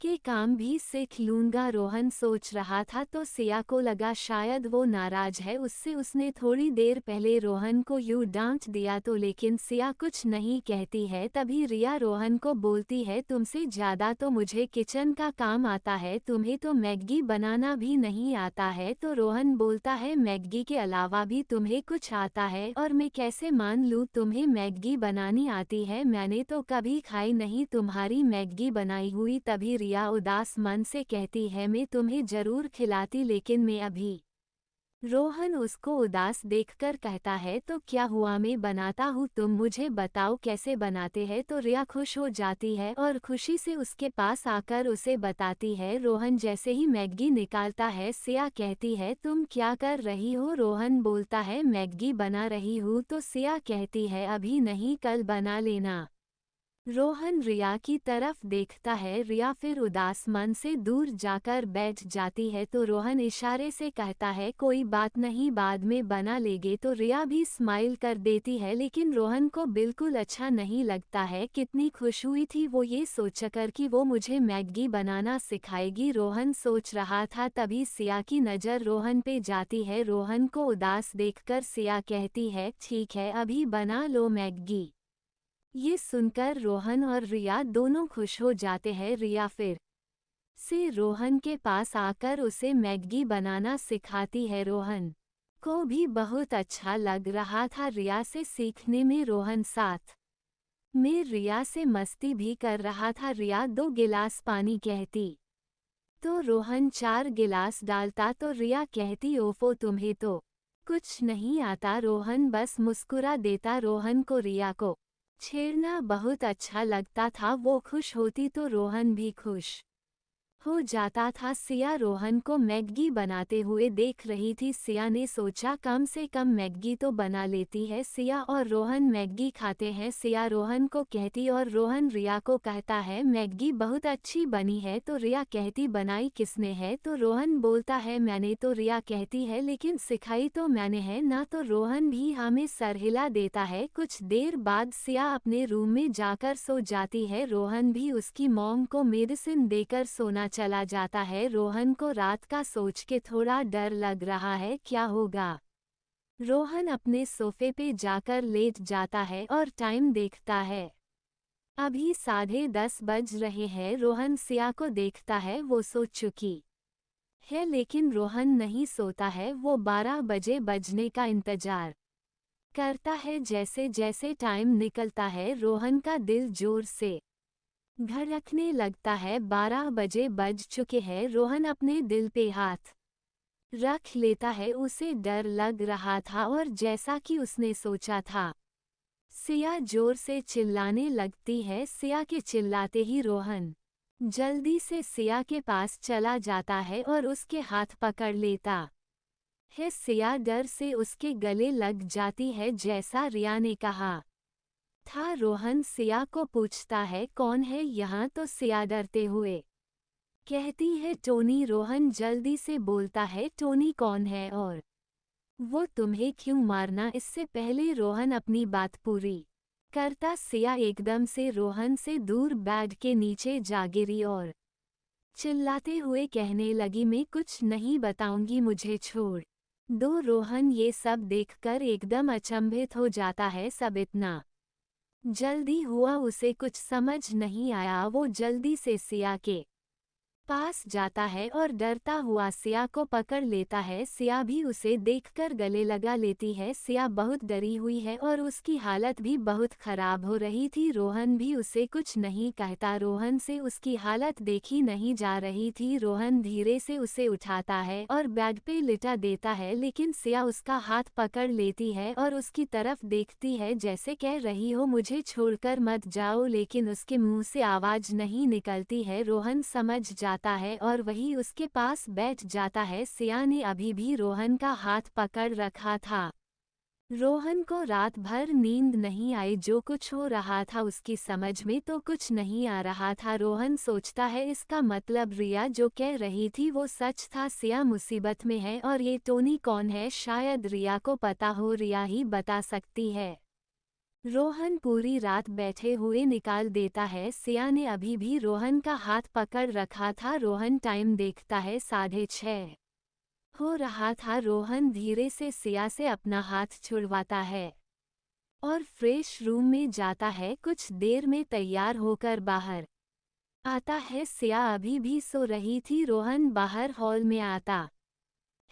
के काम भी सीख लूंगा। रोहन सोच रहा था तो सिया को लगा शायद वो नाराज है उससे, उसने थोड़ी देर पहले रोहन को यूं डांट दिया तो, लेकिन सिया कुछ नहीं कहती है। तभी रिया रोहन को बोलती है तुमसे ज़्यादा तो मुझे किचन का काम आता है, तुम्हें तो मैगी बनाना भी नहीं आता है। तो रोहन बोलता है मैगी के अलावा भी तुम्हें कुछ आता है और मैं कैसे मान लूँ तुम्हें मैगी बनानी आती है? मैंने तो कभी खाई नहीं तुम्हारी मैगी बनाई हुई। तभी रिया उदास मन से कहती है मैं तुम्हें जरूर खिलाती, लेकिन मैं अभी। रोहन उसको उदास देखकर कहता है तो क्या हुआ, मैं बनाता हूँ, तुम मुझे बताओ कैसे बनाते हैं। तो रिया खुश हो जाती है और खुशी से उसके पास आकर उसे बताती है। रोहन जैसे ही मैगी निकालता है सिया कहती है तुम क्या कर रही हो? रोहन बोलता है मैगी बना रही हूँ। तो सिया कहती है अभी नहीं कल बना लेना। रोहन रिया की तरफ देखता है। रिया फिर उदास मन से दूर जाकर बैठ जाती है। तो रोहन इशारे से कहता है कोई बात नहीं बाद में बना लेंगे। तो रिया भी स्माइल कर देती है, लेकिन रोहन को बिल्कुल अच्छा नहीं लगता है। कितनी खुश हुई थी वो ये सोचकर कि वो मुझे मैगी बनाना सिखाएगी, रोहन सोच रहा था। तभी सिया की नज़र रोहन पे जाती है। रोहन को उदास देखकर सिया कहती है ठीक है अभी बना लो मैगी। ये सुनकर रोहन और रिया दोनों खुश हो जाते हैं। रिया फिर से रोहन के पास आकर उसे मैगी बनाना सिखाती है। रोहन को भी बहुत अच्छा लग रहा था रिया से सीखने में। रोहन साथ में रिया से मस्ती भी कर रहा था। रिया 2 गिलास पानी कहती तो रोहन 4 गिलास डालता। तो रिया कहती ओफो तुम्हें तो कुछ नहीं आता। रोहन बस मुस्कुरा देता। रोहन को रिया को छेड़ना बहुत अच्छा लगता था, वो खुश होती तो रोहन भी खुश हो जाता था। सिया रोहन को मैगी बनाते हुए देख रही थी। सिया ने सोचा कम से कम मैगी तो बना लेती है। सिया और रोहन मैगी खाते हैं। सिया रोहन को कहती और रोहन रिया को कहता है मैगी बहुत अच्छी बनी है। तो रिया कहती बनाई किसने है? तो रोहन बोलता है मैंने। तो रिया कहती है लेकिन सिखाई तो मैंने है ना। तो रोहन भी हमें सर हिला देता है। कुछ देर बाद सिया अपने रूम में जाकर सो जाती है। रोहन भी उसकी मॉम को मेडिसिन देकर सोना चला जाता है। रोहन को रात का सोच के थोड़ा डर लग रहा है, क्या होगा? रोहन अपने सोफे पे जाकर लेट जाता है और टाइम देखता है। अभी 10:30 बज रहे हैं। रोहन सिया को देखता है, वो सो चुकी है, लेकिन रोहन नहीं सोता है। वो 12 बजे बजने का इंतजार करता है। जैसे जैसे टाइम निकलता है रोहन का दिल जोर से धड़कने लगता है। 12 बजे बज चुके हैं। रोहन अपने दिल पे हाथ रख लेता है। उसे डर लग रहा था और जैसा कि उसने सोचा था सिया जोर से चिल्लाने लगती है। सिया के चिल्लाते ही रोहन जल्दी से सिया के पास चला जाता है और उसके हाथ पकड़ लेता है। सिया डर से उसके गले लग जाती है जैसा रिया ने कहा था। रोहन सिया को पूछता है कौन है यहाँ, तो सिया डरते हुए कहती है टोनी। रोहन जल्दी से बोलता है टोनी कौन है और वो तुम्हें क्यों मारना। इससे पहले रोहन अपनी बात पूरी करता, सिया एकदम से रोहन से दूर बेड के नीचे जा गिरी और चिल्लाते हुए कहने लगी मैं कुछ नहीं बताऊंगी, मुझे छोड़ दो। रोहन ये सब देखकर एकदम अचंभित हो जाता है। सब इतना जल्दी हुआ उसे कुछ समझ नहीं आया। वो जल्दी से सिया के पास जाता है और डरता हुआ सिया को पकड़ लेता है। सिया भी उसे देखकर गले लगा लेती है। सिया बहुत डरी हुई है और उसकी हालत भी बहुत खराब हो रही थी। रोहन भी उसे कुछ नहीं कहता। रोहन से उसकी हालत देखी नहीं जा रही थी। रोहन धीरे से उसे उठाता है और बेड पे लिटा देता है, लेकिन सिया उसका हाथ पकड़ लेती है और उसकी तरफ देखती है जैसे कह रही हो मुझे छोड़कर मत जाओ, लेकिन उसके मुंह से आवाज नहीं निकलती है। रोहन समझ जाता है और वही उसके पास बैठ जाता है। सिया ने अभी भी रोहन का हाथ पकड़ रखा था। रोहन को रात भर नींद नहीं आई। जो कुछ हो रहा था उसकी समझ में तो कुछ नहीं आ रहा था। रोहन सोचता है इसका मतलब रिया जो कह रही थी वो सच था। सिया मुसीबत में है और ये टोनी कौन है, शायद रिया को पता हो, रिया ही बता सकती है। रोहन पूरी रात बैठे हुए निकाल देता है। सिया ने अभी भी रोहन का हाथ पकड़ रखा था। रोहन टाइम देखता है 6:30 हो रहा था। रोहन धीरे से सिया से अपना हाथ छुड़वाता है और फ्रेश रूम में जाता है। कुछ देर में तैयार होकर बाहर आता है। सिया अभी भी सो रही थी। रोहन बाहर हॉल में आता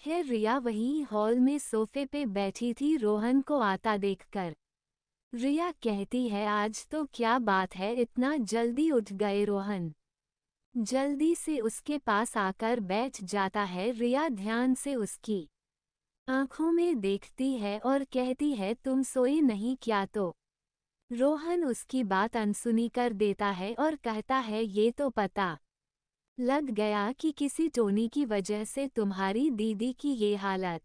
है। रिया वही हॉल में सोफे पे बैठी थी। रोहन को आता देखकर रिया कहती है आज तो क्या बात है, इतना जल्दी उठ गए। रोहन जल्दी से उसके पास आकर बैठ जाता है। रिया ध्यान से उसकी आंखों में देखती है और कहती है तुम सोए नहीं क्या। तो रोहन उसकी बात अनसुनी कर देता है और कहता है ये तो पता लग गया कि किसी टोनी की वजह से तुम्हारी दीदी की ये हालत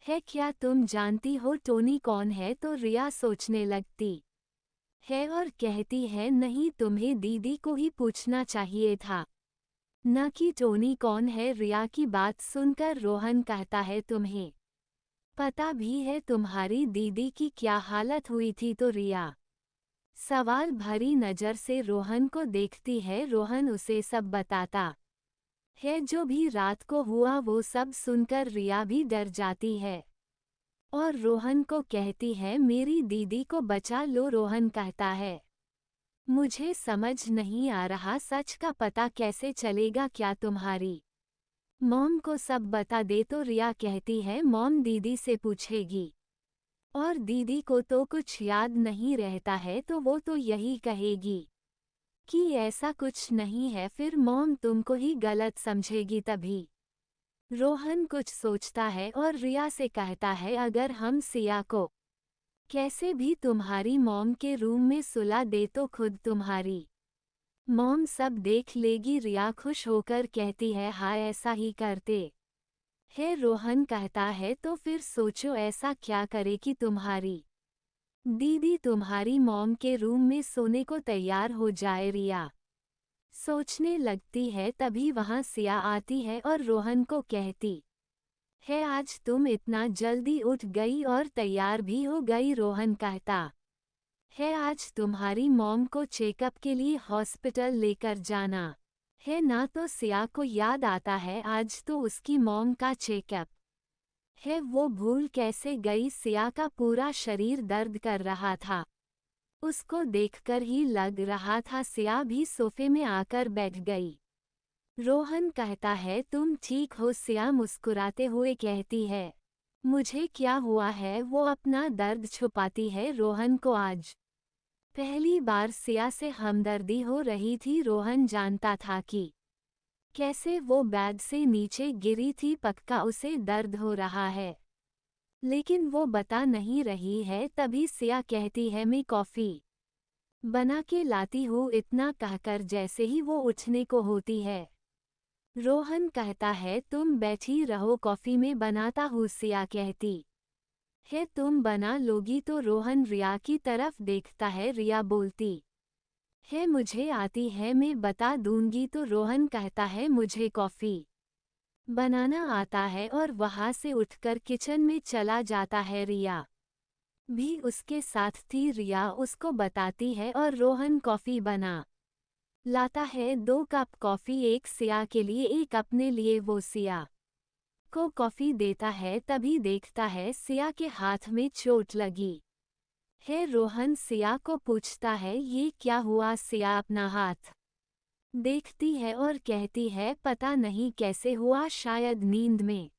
है। क्या तुम जानती हो टोनी कौन है। तो रिया सोचने लगती है और कहती है नहीं, तुम्हें दीदी को ही पूछना चाहिए था, न कि टोनी कौन है। रिया की बात सुनकर रोहन कहता है तुम्हें पता भी है तुम्हारी दीदी की क्या हालत हुई थी। तो रिया सवाल भरी नज़र से रोहन को देखती है। रोहन उसे सब बताता है जो भी रात को हुआ। वो सब सुनकर रिया भी डर जाती है और रोहन को कहती है मेरी दीदी को बचा लो। रोहन कहता है मुझे समझ नहीं आ रहा, सच का पता कैसे चलेगा, क्या तुम्हारी मॉम को सब बता दे। तो रिया कहती है मॉम दीदी से पूछेगी और दीदी को तो कुछ याद नहीं रहता है, तो वो तो यही कहेगी कि ऐसा कुछ नहीं है, फिर मॉम तुमको ही गलत समझेगी तभी। रोहन कुछ सोचता है और रिया से कहता है अगर हम सिया को कैसे भी तुम्हारी मॉम के रूम में सुला दे तो खुद तुम्हारी मॉम सब देख लेगी। रिया खुश होकर कहती है हाँ ऐसा ही करते है। रोहन कहता है तो फिर सोचो ऐसा क्या करे कि तुम्हारी दीदी तुम्हारी मॉम के रूम में सोने को तैयार हो जाए। रिया सोचने लगती है, तभी वहां सिया आती है और रोहन को कहती है आज तुम इतना जल्दी उठ गई और तैयार भी हो गई। रोहन कहता है आज तुम्हारी मॉम को चेकअप के लिए हॉस्पिटल लेकर जाना है ना। तो सिया को याद आता है आज तो उसकी मॉम का चेकअप है, वो भूल कैसे गई। सिया का पूरा शरीर दर्द कर रहा था, उसको देखकर ही लग रहा था। सिया भी सोफे में आकर बैठ गई। रोहन कहता है तुम ठीक हो। सिया मुस्कुराते हुए कहती है मुझे क्या हुआ है। वो अपना दर्द छुपाती है। रोहन को आज पहली बार सिया से हमदर्दी हो रही थी। रोहन जानता था कि कैसे वो बेड से नीचे गिरी थी, पक्का उसे दर्द हो रहा है। लेकिन वो बता नहीं रही है। तभी सिया कहती है मैं कॉफ़ी बना के लाती हूँ, इतना कहकर जैसे ही वो उठने को होती है रोहन कहता है तुम बैठी रहो, कॉफ़ी में बनाता हूँ। सिया कहती है तुम बना लोगी तो? रोहन रिया की तरफ देखता है। रिया बोलती है मुझे आती है, मैं बता दूंगी। तो रोहन कहता है मुझे कॉफ़ी बनाना आता है और वहाँ से उठकर किचन में चला जाता है। रिया भी उसके साथ थी। रिया उसको बताती है और रोहन कॉफ़ी बना लाता है। 2 कप कॉफ़ी, एक सिया के लिए एक अपने लिए। वो सिया को कॉफ़ी देता है, तभी देखता है सिया के हाथ में चोट लगी है। रोहन सिया को पूछता है ये क्या हुआ? सिया अपना हाथ देखती है और कहती है पता नहीं कैसे हुआ, शायद नींद में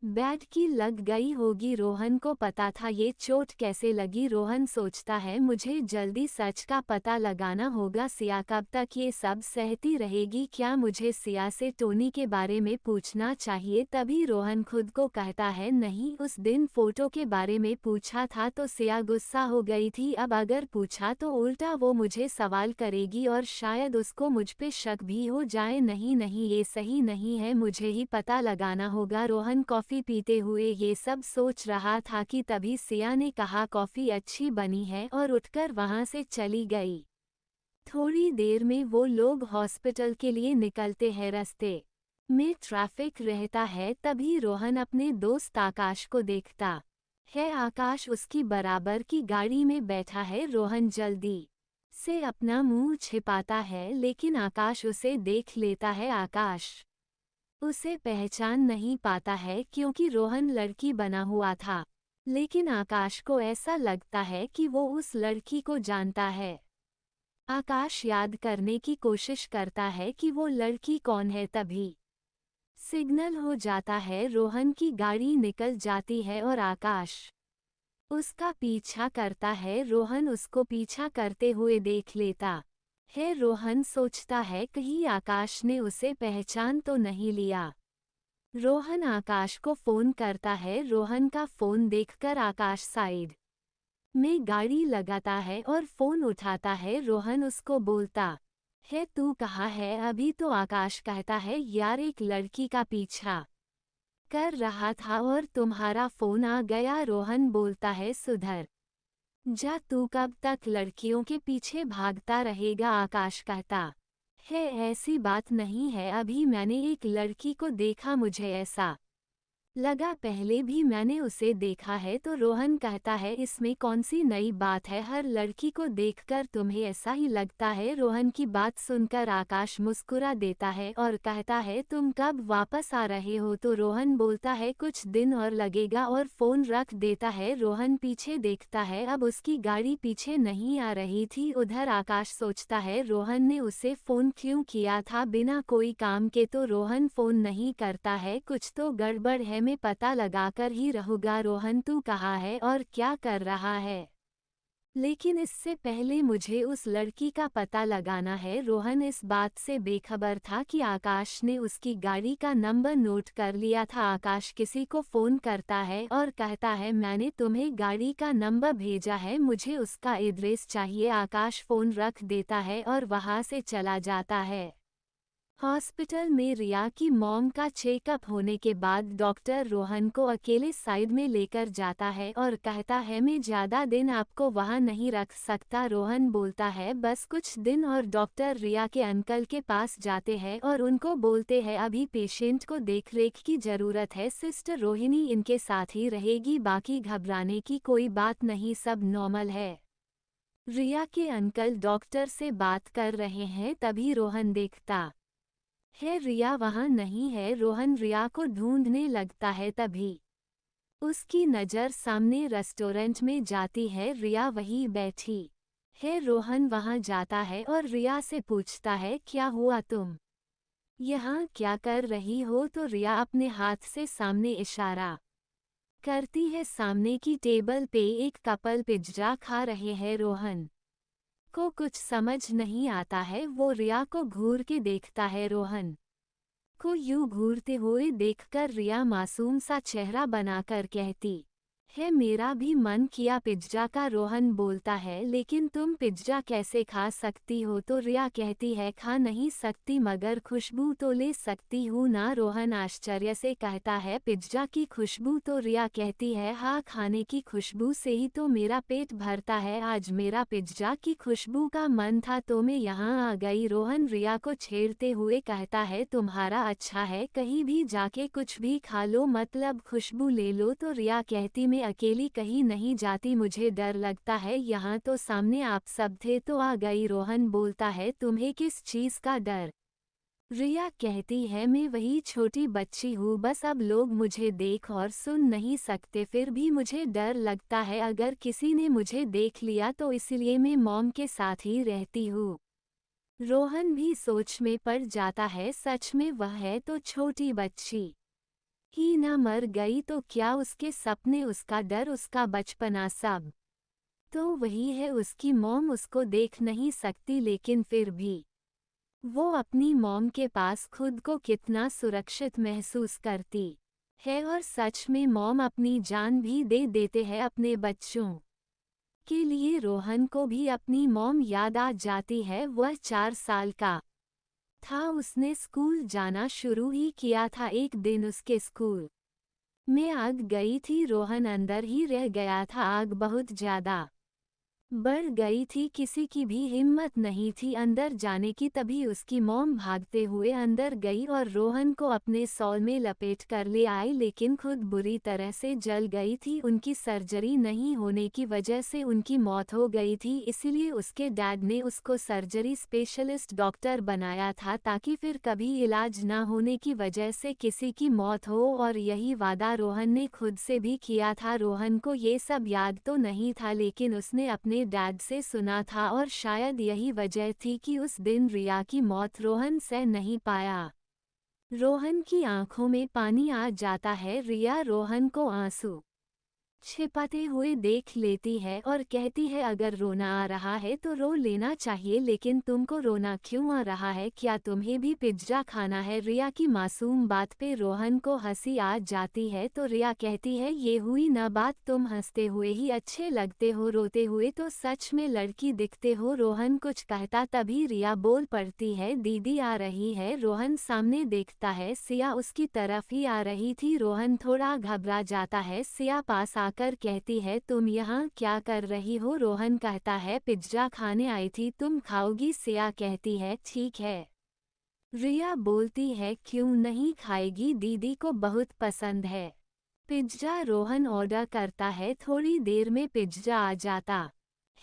बैट की लग गई होगी। रोहन को पता था ये चोट कैसे लगी। रोहन सोचता है मुझे जल्दी सच का पता लगाना होगा। सिया कब तक ये सब सहती रहेगी? क्या मुझे सिया से टोनी के बारे में पूछना चाहिए? तभी रोहन खुद को कहता है नहीं, उस दिन फोटो के बारे में पूछा था तो सिया गुस्सा हो गई थी। अब अगर पूछा तो उल्टा वो मुझे सवाल करेगी और शायद उसको मुझ पे शक भी हो जाए। नहीं नहीं, ये सही नहीं है, मुझे ही पता लगाना होगा। रोहन कॉफ़ी पीते हुए ये सब सोच रहा था कि तभी सिया ने कहा कॉफ़ी अच्छी बनी है और उठकर वहाँ से चली गई। थोड़ी देर में वो लोग हॉस्पिटल के लिए निकलते हैं। रास्ते में ट्रैफिक रहता है। तभी रोहन अपने दोस्त आकाश को देखता है। आकाश उसकी बराबर की गाड़ी में बैठा है। रोहन जल्दी से अपना मुंह छिपाता है, लेकिन आकाश उसे देख लेता है। आकाश उसे पहचान नहीं पाता है क्योंकि रोहन लड़की बना हुआ था, लेकिन आकाश को ऐसा लगता है कि वो उस लड़की को जानता है। आकाश याद करने की कोशिश करता है कि वो लड़की कौन है। तभी सिग्नल हो जाता है, रोहन की गाड़ी निकल जाती है और आकाश उसका पीछा करता है। रोहन उसको पीछा करते हुए देख लेता है। रोहन सोचता है कहीं आकाश ने उसे पहचान तो नहीं लिया। रोहन आकाश को फ़ोन करता है। रोहन का फ़ोन देखकर आकाश साइड में गाड़ी लगाता है और फ़ोन उठाता है। रोहन उसको बोलता है तू कहाँ है अभी? तो आकाश कहता है यार, एक लड़की का पीछा कर रहा था और तुम्हारा फ़ोन आ गया। रोहन बोलता है सुधर जा, तू कब तक लड़कियों के पीछे भागता रहेगा? आकाश कहता है ऐसी बात नहीं है, अभी मैंने एक लड़की को देखा, मुझे ऐसा लगा पहले भी मैंने उसे देखा है। तो रोहन कहता है इसमें कौन सी नई बात है, हर लड़की को देखकर तुम्हें ऐसा ही लगता है। रोहन की बात सुनकर आकाश मुस्कुरा देता है और कहता है तुम कब वापस आ रहे हो? तो रोहन बोलता है कुछ दिन और लगेगा और फ़ोन रख देता है। रोहन पीछे देखता है, अब उसकी गाड़ी पीछे नहीं आ रही थी। उधर आकाश सोचता है रोहन ने उसे फ़ोन क्यों किया था बिना कोई काम के? तो रोहन फ़ोन नहीं करता है, कुछ तो गड़बड़ है, मैं पता लगाकर ही रहूँगा। रोहन तू कहाँ है और क्या कर रहा है? लेकिन इससे पहले मुझे उस लड़की का पता लगाना है। रोहन इस बात से बेखबर था कि आकाश ने उसकी गाड़ी का नंबर नोट कर लिया था। आकाश किसी को फ़ोन करता है और कहता है मैंने तुम्हें गाड़ी का नंबर भेजा है, मुझे उसका एड्रेस चाहिए। आकाश फ़ोन रख देता है और वहाँ से चला जाता है। हॉस्पिटल में रिया की मॉम का चेकअप होने के बाद डॉक्टर रोहन को अकेले साइड में लेकर जाता है और कहता है मैं ज़्यादा दिन आपको वहाँ नहीं रख सकता। रोहन बोलता है बस कुछ दिन। और डॉक्टर रिया के अंकल के पास जाते हैं और उनको बोलते हैं अभी पेशेंट को देखरेख की ज़रूरत है, सिस्टर रोहिणी इनके साथ ही रहेगी, बाकी घबराने की कोई बात नहीं, सब नॉर्मल है। रिया के अंकल डॉक्टर से बात कर रहे हैं, तभी रोहन देखता है रिया वहाँ नहीं है। रोहन रिया को ढूंढने लगता है, तभी उसकी नज़र सामने रेस्टोरेंट में जाती है। रिया वहीं बैठी है। रोहन वहाँ जाता है और रिया से पूछता है क्या हुआ, तुम यहाँ क्या कर रही हो? तो रिया अपने हाथ से सामने इशारा करती है। सामने की टेबल पे एक कपल पिज्जा खा रहे हैं। रोहन को कुछ समझ नहीं आता है, वो रिया को घूर के देखता है। रोहन को यूं घूरते हुए देखकर रिया मासूम सा चेहरा बनाकर कहती है मेरा भी मन किया पिज्जा का। रोहन बोलता है लेकिन तुम पिज्जा कैसे खा सकती हो? तो रिया कहती है खा नहीं सकती मगर खुशबू तो ले सकती हूँ ना। रोहन आश्चर्य से कहता है पिज्जा की खुशबू? तो रिया कहती है हाँ, खाने की खुशबू से ही तो मेरा पेट भरता है। आज मेरा पिज्जा की खुशबू का मन था तो मैं यहाँ आ गई। रोहन रिया को छेड़ते हुए कहता है तुम्हारा अच्छा है, कहीं भी जाके कुछ भी खा लो, मतलब खुशबू ले लो। तो रिया कहती मैं अकेली कहीं नहीं जाती, मुझे डर लगता है, यहाँ तो सामने आप सब थे तो आ गई। रोहन बोलता है तुम्हें किस चीज़ का डर? रिया कहती है मैं वही छोटी बच्ची हूँ, बस अब लोग मुझे देख और सुन नहीं सकते, फिर भी मुझे डर लगता है अगर किसी ने मुझे देख लिया तो इसलिए मैं मॉम के साथ ही रहती हूँ। रोहन भी सोच में पड़ जाता है, सच में वह है तो छोटी बच्ची ही न मर गई तो क्या उसके सपने, उसका डर, उसका बचपना सब तो वही है। उसकी मॉम उसको देख नहीं सकती लेकिन फिर भी वो अपनी मॉम के पास खुद को कितना सुरक्षित महसूस करती है। और सच में मॉम अपनी जान भी दे देते हैं अपने बच्चों के लिए। रोहन को भी अपनी मॉम याद आ जाती है। वह 4 साल का था, उसने स्कूल जाना शुरू ही किया था। एक दिन उसके स्कूल में आग गई थी, रोहन अंदर ही रह गया था। आग बहुत ज्यादा बढ़ गई थी, किसी की भी हिम्मत नहीं थी अंदर जाने की। तभी उसकी मॉम भागते हुए अंदर गई और रोहन को अपने शॉल में लपेट कर ले आई, लेकिन खुद बुरी तरह से जल गई थी। उनकी सर्जरी नहीं होने की वजह से उनकी मौत हो गई थी, इसलिए उसके डैड ने उसको सर्जरी स्पेशलिस्ट डॉक्टर बनाया था ताकि फिर कभी इलाज न होने की वजह से किसी की मौत हो। और यही वादा रोहन ने खुद से भी किया था। रोहन को ये सब याद तो नहीं था लेकिन उसने अपने डैड से सुना था और शायद यही वजह थी कि उस दिन रिया की मौत रोहन सह नहीं पाया। रोहन की आंखों में पानी आ जाता है। रिया रोहन को आंसू छिपाते हुए देख लेती है और कहती है अगर रोना आ रहा है तो रो लेना चाहिए, लेकिन तुमको रोना क्यों आ रहा है? क्या तुम्हें भी पिज्जा खाना है? रिया की मासूम बात पे रोहन को हंसी आ जाती है तो रिया कहती है ये हुई ना बात, तुम हंसते हुए ही अच्छे लगते हो, रोते हुए तो सच में लड़की दिखते हो। रोहन कुछ कहता तभी रिया बोल पड़ती है दीदी आ रही है। रोहन सामने देखता है सिया उसकी तरफ ही आ रही थी। रोहन थोड़ा घबरा जाता है। सिया पास आकर कहती है तुम यहाँ क्या कर रही हो? रोहन कहता है पिज्जा खाने आई थी, तुम खाओगी? सिया कहती है ठीक है। रिया बोलती है क्यों नहीं खाएगी, दीदी को बहुत पसंद है पिज्जा। रोहन ऑर्डर करता है, थोड़ी देर में पिज्जा आ जाता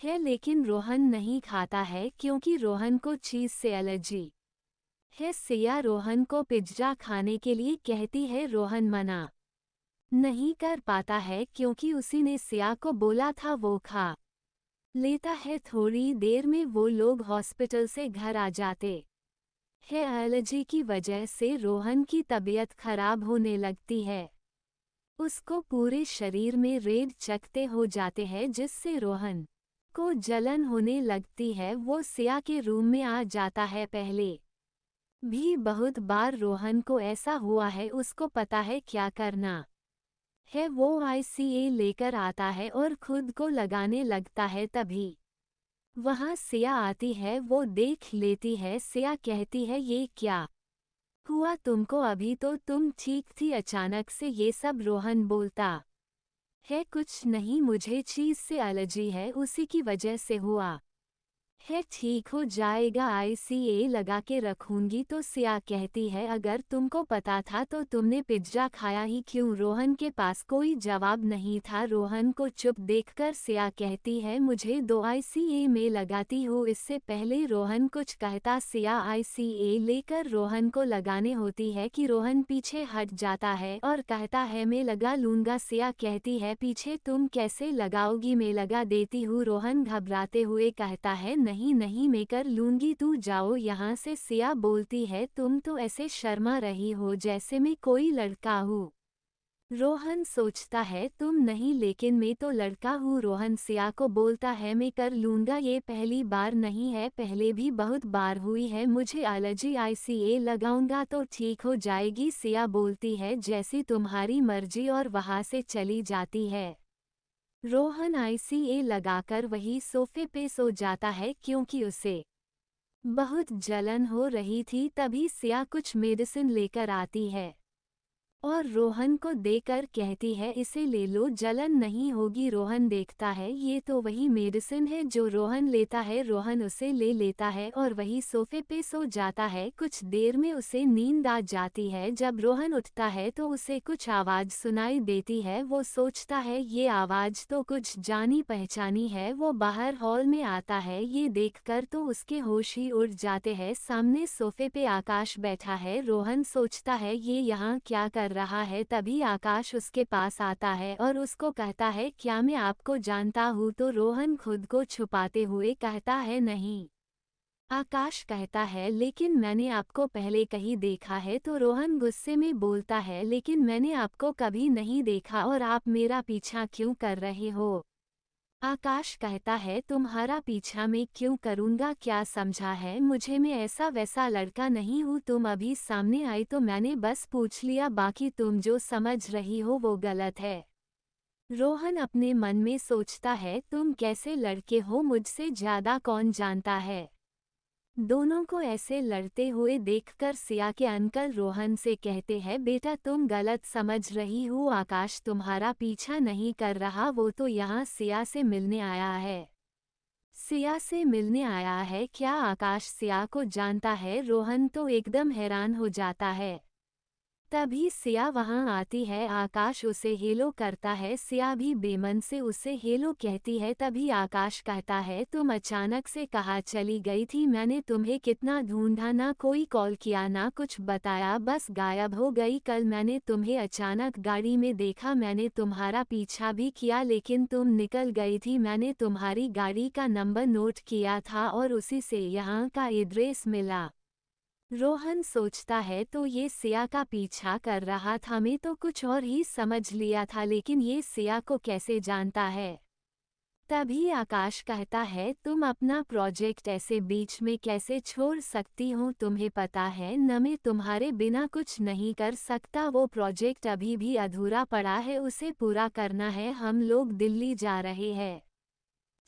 है लेकिन रोहन नहीं खाता है क्योंकि रोहन को चीज़ से एलर्जी है। सिया रोहन को पिज्जा खाने के लिए कहती है, रोहन मना नहीं कर पाता है क्योंकि उसी ने सिया को बोला था वो खा लेता है। थोड़ी देर में वो लोग हॉस्पिटल से घर आ जाते हैं। एलर्जी की वजह से रोहन की तबीयत खराब होने लगती है, उसको पूरे शरीर में रेड चकते हो जाते हैं जिससे रोहन को जलन होने लगती है। वो सिया के रूम में आ जाता है। पहले भी बहुत बार रोहन को ऐसा हुआ है, उसको पता है क्या करना है। वो ICA लेकर आता है और खुद को लगाने लगता है। तभी वहाँ सिया आती है, वो देख लेती है। सिया कहती है ये क्या हुआ तुमको? अभी तो तुम ठीक थी, अचानक से ये सब? रोहन बोलता है कुछ नहीं, मुझे चीज़ से एलर्जी है, उसी की वजह से हुआ है, ठीक हो जाएगा, ICA लगा के रखूंगी। तो सिया कहती है अगर तुमको पता था तो तुमने पिज्जा खाया ही क्यों? रोहन के पास कोई जवाब नहीं था। रोहन को चुप देखकर सिया कहती है मुझे 2 ICA में लगाती हो। इससे पहले रोहन कुछ कहता सिया ICA लेकर रोहन को लगाने होती है कि रोहन पीछे हट जाता है और कहता है मैं लगा लूंगा। सिया कहती है पीछे तुम कैसे लगाओगी, मैं लगा देती हूँ। रोहन घबराते हुए कहता है नहीं नहीं मैं कर लूंगी, तू जाओ यहाँ से। सिया बोलती है तुम तो ऐसे शर्मा रही हो जैसे मैं कोई लड़का हूँ। रोहन सोचता है तुम नहीं लेकिन मैं तो लड़का हूँ। रोहन सिया को बोलता है मैं कर लूंगा, ये पहली बार नहीं है, पहले भी बहुत बार हुई है, मुझे एलर्जी, ICA लगाऊंगा तो ठीक हो जाएगी। सिया बोलती है जैसी तुम्हारी मर्जी और वहाँ से चली जाती है। रोहन आईसीए लगाकर वही सोफे पे सो जाता है क्योंकि उसे बहुत जलन हो रही थी। तभी सिया कुछ मेडिसिन लेकर आती है और रोहन को देकर कहती है इसे ले लो, जलन नहीं होगी। रोहन देखता है ये तो वही मेडिसिन है जो रोहन लेता है। रोहन उसे ले लेता है और वही सोफे पे सो जाता है। कुछ देर में उसे नींद आ जाती है। जब रोहन उठता है तो उसे कुछ आवाज़ सुनाई देती है। वो सोचता है ये आवाज़ तो कुछ जानी पहचानी है। वो बाहर हॉल में आता है, ये देखकर तो उसके होश ही उड़ जाते हैं। सामने सोफे पे आकाश बैठा है। रोहन सोचता है ये यहाँ क्या कर रहा है। तभी आकाश उसके पास आता है और उसको कहता है क्या मैं आपको जानता हूँ। तो रोहन खुद को छुपाते हुए कहता है नहीं। आकाश कहता है लेकिन मैंने आपको पहले कहीं देखा है। तो रोहन गुस्से में बोलता है लेकिन मैंने आपको कभी नहीं देखा और आप मेरा पीछा क्यों कर रहे हो। आकाश कहता है तुम्हारा पीछा मैं क्यों करूँगा, क्या समझा है मुझे, मैं ऐसा वैसा लड़का नहीं हूँ। तुम अभी सामने आई तो मैंने बस पूछ लिया, बाकी तुम जो समझ रही हो वो गलत है। रोहन अपने मन में सोचता है तुम कैसे लड़के हो, मुझसे ज़्यादा कौन जानता है। दोनों को ऐसे लड़ते हुए देखकर सिया के अंकल रोहन से कहते हैं बेटा तुम गलत समझ रही हो, आकाश तुम्हारा पीछा नहीं कर रहा, वो तो यहाँ सिया से मिलने आया है। सिया से मिलने आया है क्या? आकाश सिया को जानता है। रोहन तो एकदम हैरान हो जाता है। तभी सिया वहां आती है। आकाश उसे हेलो करता है। सिया भी बेमन से उसे हेलो कहती है। तभी आकाश कहता है तुम अचानक से कहाँ चली गई थी, मैंने तुम्हें कितना ढूंढा, ना कोई कॉल किया ना कुछ बताया, बस गायब हो गई। कल मैंने तुम्हें अचानक गाड़ी में देखा, मैंने तुम्हारा पीछा भी किया लेकिन तुम निकल गई थी। मैंने तुम्हारी गाड़ी का नंबर नोट किया था और उसी से यहाँ का एड्रेस मिला। रोहन सोचता है तो ये सिया का पीछा कर रहा था, मैं तो कुछ और ही समझ लिया था, लेकिन ये सिया को कैसे जानता है। तभी आकाश कहता है तुम अपना प्रोजेक्ट ऐसे बीच में कैसे छोड़ सकती हो, तुम्हें पता है न मैं तुम्हारे बिना कुछ नहीं कर सकता। वो प्रोजेक्ट अभी भी अधूरा पड़ा है, उसे पूरा करना है, हम लोग दिल्ली जा रहे हैं।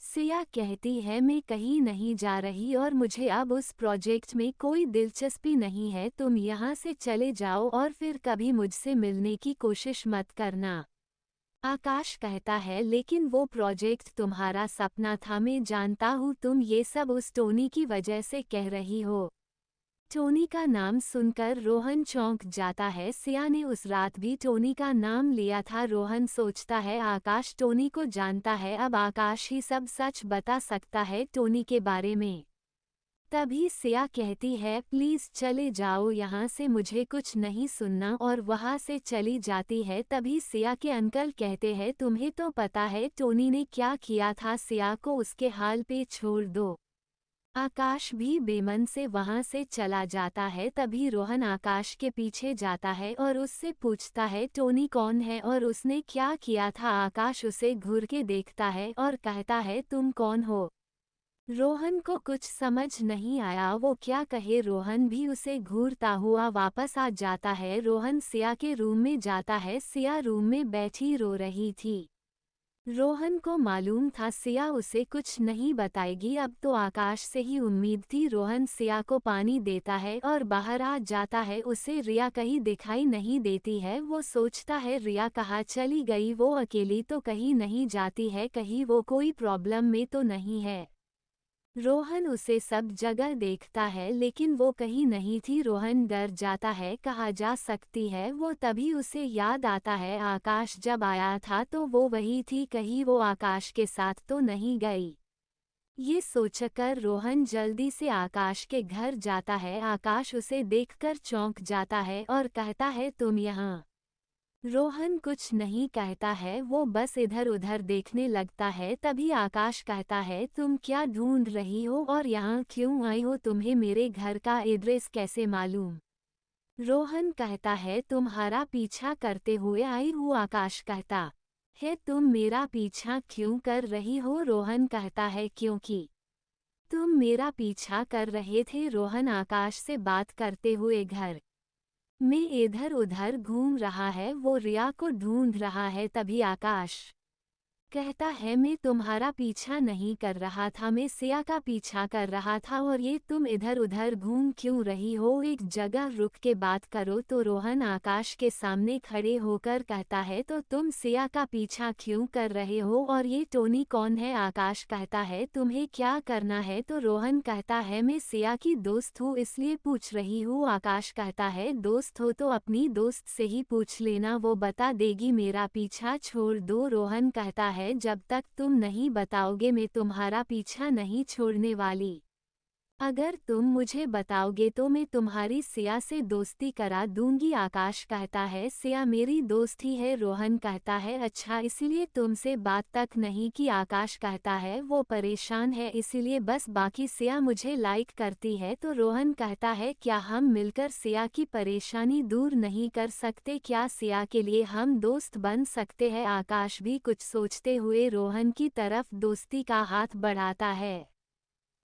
सिया कहती है मैं कहीं नहीं जा रही और मुझे अब उस प्रोजेक्ट में कोई दिलचस्पी नहीं है, तुम यहाँ से चले जाओ और फिर कभी मुझसे मिलने की कोशिश मत करना। आकाश कहता है लेकिन वो प्रोजेक्ट तुम्हारा सपना था, मैं जानता हूँ तुम ये सब उस टोनी की वजह से कह रही हो। टोनी का नाम सुनकर रोहन चौंक जाता है। सिया ने उस रात भी टोनी का नाम लिया था। रोहन सोचता है आकाश टोनी को जानता है, अब आकाश ही सब सच बता सकता है टोनी के बारे में। तभी सिया कहती है प्लीज़ चले जाओ यहाँ से, मुझे कुछ नहीं सुनना, और वहाँ से चली जाती है। तभी सिया के अंकल कहते हैं तुम्हें तो पता है टोनी ने क्या किया था, सिया को उसके हाल पे छोड़ दो। आकाश भी बेमन से वहां से चला जाता है। तभी रोहन आकाश के पीछे जाता है और उससे पूछता है टोनी कौन है और उसने क्या किया था। आकाश उसे घूर के देखता है और कहता है तुम कौन हो। रोहन को कुछ समझ नहीं आया वो क्या कहे। रोहन भी उसे घूरता हुआ वापस आ जाता है। रोहन सिया के रूम में जाता है। सिया रूम में बैठी रो रही थी। रोहन को मालूम था सिया उसे कुछ नहीं बताएगी, अब तो आकाश से ही उम्मीद थी। रोहन सिया को पानी देता है और बाहर आ जाता है। उसे रिया कहीं दिखाई नहीं देती है। वो सोचता है रिया कहाँ चली गई, वो अकेली तो कहीं नहीं जाती है, कहीं वो कोई प्रॉब्लम में तो नहीं है। रोहन उसे सब जगह देखता है लेकिन वो कहीं नहीं थी। रोहन डर जाता है कहाँ जा सकती है वो। तभी उसे याद आता है आकाश जब आया था तो वो वही थी, कहीं वो आकाश के साथ तो नहीं गई। ये सोचकर रोहन जल्दी से आकाश के घर जाता है। आकाश उसे देखकर चौंक जाता है और कहता है तुम यहाँ। रोहन कुछ नहीं कहता है, वो बस इधर उधर देखने लगता है। तभी आकाश कहता है तुम क्या ढूंढ रही हो और यहाँ क्यों आई हो, तुम्हें मेरे घर का एड्रेस कैसे मालूम। रोहन कहता है तुम्हारा पीछा करते हुए आई हूँ। आकाश कहता है तुम मेरा पीछा क्यों कर रही हो। रोहन कहता है क्योंकि तुम मेरा पीछा कर रहे थे। रोहन आकाश से बात करते हुए घर मैं इधर उधर घूम रहा है, वो रिया को ढूंढ रहा है। तभी आकाश कहता है मैं तुम्हारा पीछा नहीं कर रहा था, मैं सिया का पीछा कर रहा था और ये तुम इधर उधर घूम क्यों रही हो, एक जगह रुक के बात करो। तो रोहन आकाश के सामने खड़े होकर कहता है तो तुम सिया का पीछा क्यों कर रहे हो और ये टोनी कौन है। आकाश कहता है तुम्हें क्या करना है। तो रोहन कहता है मैं सिया की दोस्त हूँ इसलिए पूछ रही हूँ। आकाश कहता है दोस्त हो तो अपनी दोस्त से ही पूछ लेना, वो बता देगी, मेरा पीछा छोड़ दो। रोहन कहता है जब तक तुम नहीं बताओगे मैं तुम्हारा पीछा नहीं छोड़ने वाली। अगर तुम मुझे बताओगे तो मैं तुम्हारी सिया से दोस्ती करा दूंगी। आकाश कहता है सिया मेरी दोस्त ही है। रोहन कहता है अच्छा इसलिए तुमसे बात तक नहीं की। आकाश कहता है वो परेशान है इसीलिए बस, बाकी सिया मुझे लाइक करती है। तो रोहन कहता है क्या हम मिलकर सिया की परेशानी दूर नहीं कर सकते, क्या सिया के लिए हम दोस्त बन सकते हैं। आकाश भी कुछ सोचते हुए रोहन की तरफ दोस्ती का हाथ बढ़ाता है।